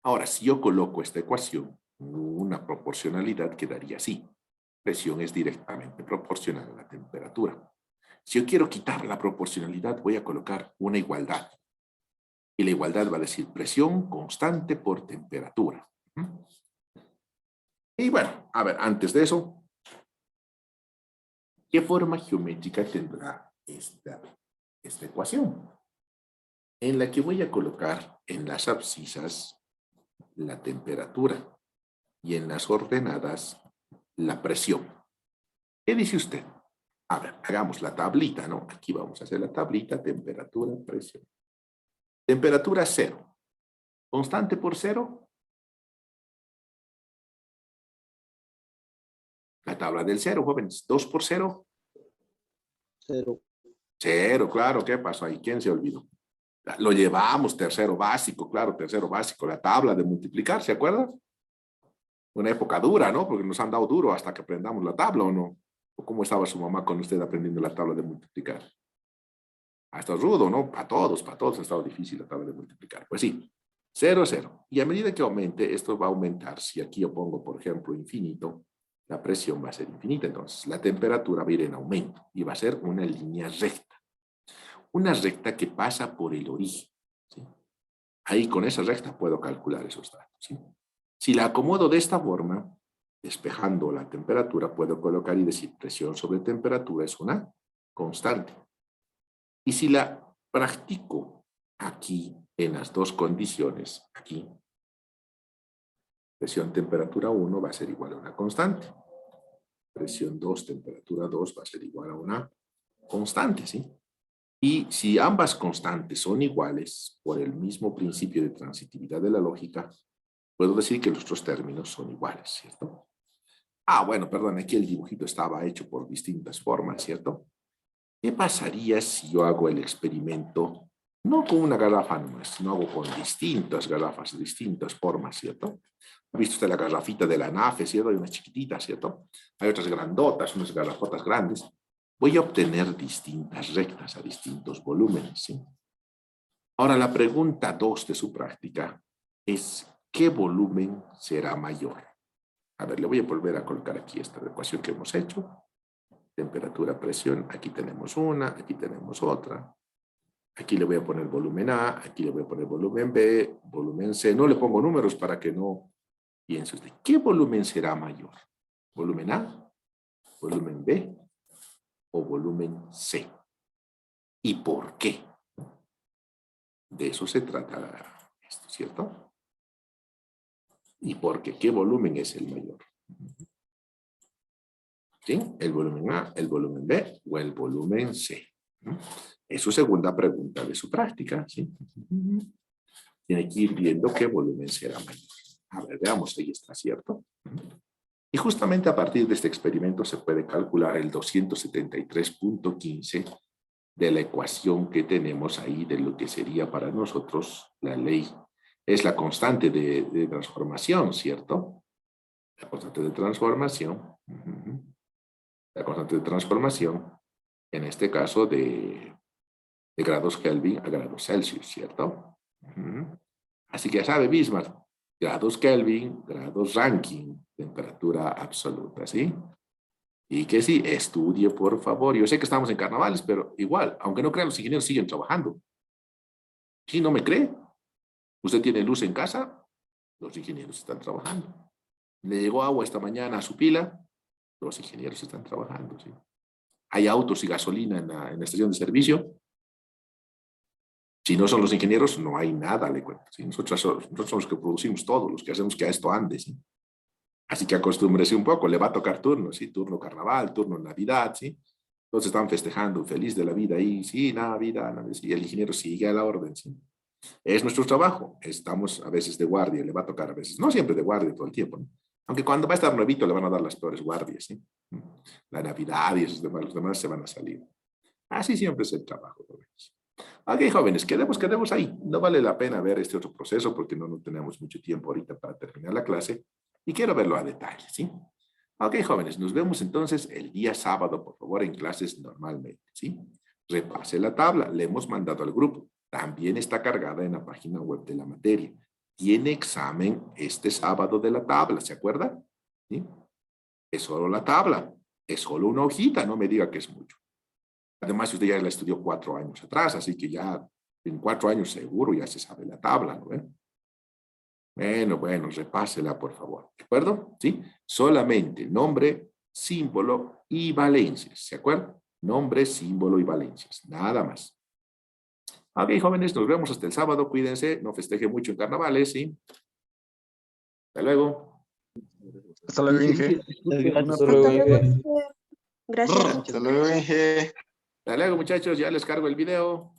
Ahora, si yo coloco esta ecuación, una proporcionalidad quedaría así. Presión es directamente proporcional a la temperatura. Si yo quiero quitar la proporcionalidad, voy a colocar una igualdad. Y la igualdad va a decir presión constante por temperatura. ¿Mm? Y bueno, a ver, antes de eso, ¿qué forma geométrica tendrá esta ecuación? En la que voy a colocar en las abscisas la temperatura y en las ordenadas la presión. ¿Qué dice usted? A ver, hagamos la tablita, ¿no? Aquí vamos a hacer la tablita, temperatura, presión. Temperatura 0. ¿Constante por 0? La tabla del 0, jóvenes. 2 por 0. 0. 0, claro. ¿Qué pasó ahí? ¿Quién se olvidó? Lo llevamos tercero básico, claro, tercero básico. La tabla de multiplicar, ¿se acuerda? Una época dura, ¿no? Porque nos han dado duro hasta que aprendamos la tabla, ¿o no? ¿O cómo estaba su mamá con usted aprendiendo la tabla de multiplicar? Hasta rudo, ¿no? Para todos ha estado difícil la tabla de multiplicar. Pues sí, 0, 0. Y a medida que aumente, esto va a aumentar. Si aquí yo pongo, por ejemplo, infinito, la presión va a ser infinita. Entonces, la temperatura va a ir en aumento y va a ser una línea recta. Una recta que pasa por el origen, ¿sí? Ahí con esa recta puedo calcular esos datos, ¿sí? Si la acomodo de esta forma, despejando la temperatura, puedo colocar y decir presión sobre temperatura es una constante. Y si la practico aquí en las dos condiciones, aquí, presión temperatura 1 va a ser igual a una constante. Presión 2, temperatura 2 va a ser igual a una constante, ¿sí? Y si ambas constantes son iguales por el mismo principio de transitividad de la lógica, puedo decir que los dos términos son iguales, ¿cierto? Ah, bueno, perdón, aquí el dibujito estaba hecho por distintas formas, ¿cierto? ¿Qué pasaría si yo hago el experimento no con una garrafa nomás, sino hago con distintas garrafas, distintas formas, ¿cierto? ¿Ha visto usted la garrafita de la NAFE, ¿cierto? Hay unas chiquititas, ¿cierto? Hay otras grandotas, unas garrafotas grandes. Voy a obtener distintas rectas a distintos volúmenes, ¿sí? Ahora, la pregunta 2 de su práctica es, ¿qué volumen será mayor? A ver, le voy a volver a colocar aquí esta ecuación que hemos hecho. Temperatura, presión, aquí tenemos una, aquí tenemos otra. Aquí le voy a poner volumen A, aquí le voy a poner volumen B, volumen C. No le pongo números para que no piense usted. ¿Qué volumen será mayor? ¿Volumen A? ¿Volumen B? ¿O volumen C? ¿Y por qué? De eso se trata esto, ¿cierto? ¿Y por qué? ¿Qué volumen es el mayor? ¿Sí? ¿El volumen A, el volumen B o el volumen C? Es su segunda pregunta de su práctica, ¿sí? Tiene que ir viendo qué volumen será mayor. A ver, veamos, ahí está, ¿cierto? Y justamente a partir de este experimento se puede calcular el 273.15 de la ecuación que tenemos ahí de lo que sería para nosotros la ley. Es la constante de transformación, ¿cierto? La constante de transformación. La constante de transformación, en este caso de grados Kelvin a grados Celsius, ¿cierto? Así que ya sabe, Bismarck, grados Kelvin, grados Rankine, temperatura absoluta, ¿sí? Y que sí, estudie, por favor. Yo sé que estamos en carnavales, pero igual, aunque no crean, los ingenieros siguen trabajando. ¿Sí no me cree? ¿Usted tiene luz en casa? Los ingenieros están trabajando. ¿Le llegó agua esta mañana a su pila? Los ingenieros están trabajando, ¿sí? ¿Hay autos y gasolina en la estación de servicio? Si no son los ingenieros, no hay nada, le cuento. ¿Sí? Nosotros somos los que producimos todo, los que hacemos que esto ande, ¿sí? Así que acostúmbrese un poco, le va a tocar turno, ¿sí? Turno carnaval, turno Navidad, ¿sí? Entonces están festejando, feliz de la vida ahí, sí, Navidad, Navidad, y el ingeniero sigue a la orden, ¿sí? Es nuestro trabajo, estamos a veces de guardia, le va a tocar a veces, no siempre de guardia todo el tiempo, ¿no? Aunque cuando va a estar nuevito le van a dar las peores guardias, ¿sí? La Navidad y esos demás, los demás se van a salir. Así siempre es el trabajo, jóvenes. Ok, jóvenes, quedemos ahí. No vale la pena ver este otro proceso porque no tenemos mucho tiempo ahorita para terminar la clase y quiero verlo a detalle, ¿sí? Ok, jóvenes, nos vemos entonces el día sábado, por favor, en clases normalmente, ¿sí? Repase la tabla, le hemos mandado al grupo. También está cargada en la página web de la materia. Tiene examen este sábado de la tabla, ¿se acuerda? ¿Sí? Es solo la tabla, es solo una hojita, no me diga que es mucho. Además, usted ya la estudió 4 años atrás, así que ya en 4 años seguro ya se sabe la tabla, ¿no? Bueno, repásela, por favor. ¿De acuerdo? ¿Sí? Solamente nombre, símbolo y valencias. ¿De acuerdo? Nombre, símbolo y valencias. Nada más. Ok, jóvenes, nos vemos hasta el sábado. Cuídense. No festejen mucho en carnavales, ¿sí? Hasta luego. Hasta luego, Inge. Gracias. Hasta luego. Gracias. Hasta luego, Inge. Hasta luego, muchachos. Ya les cargo el video.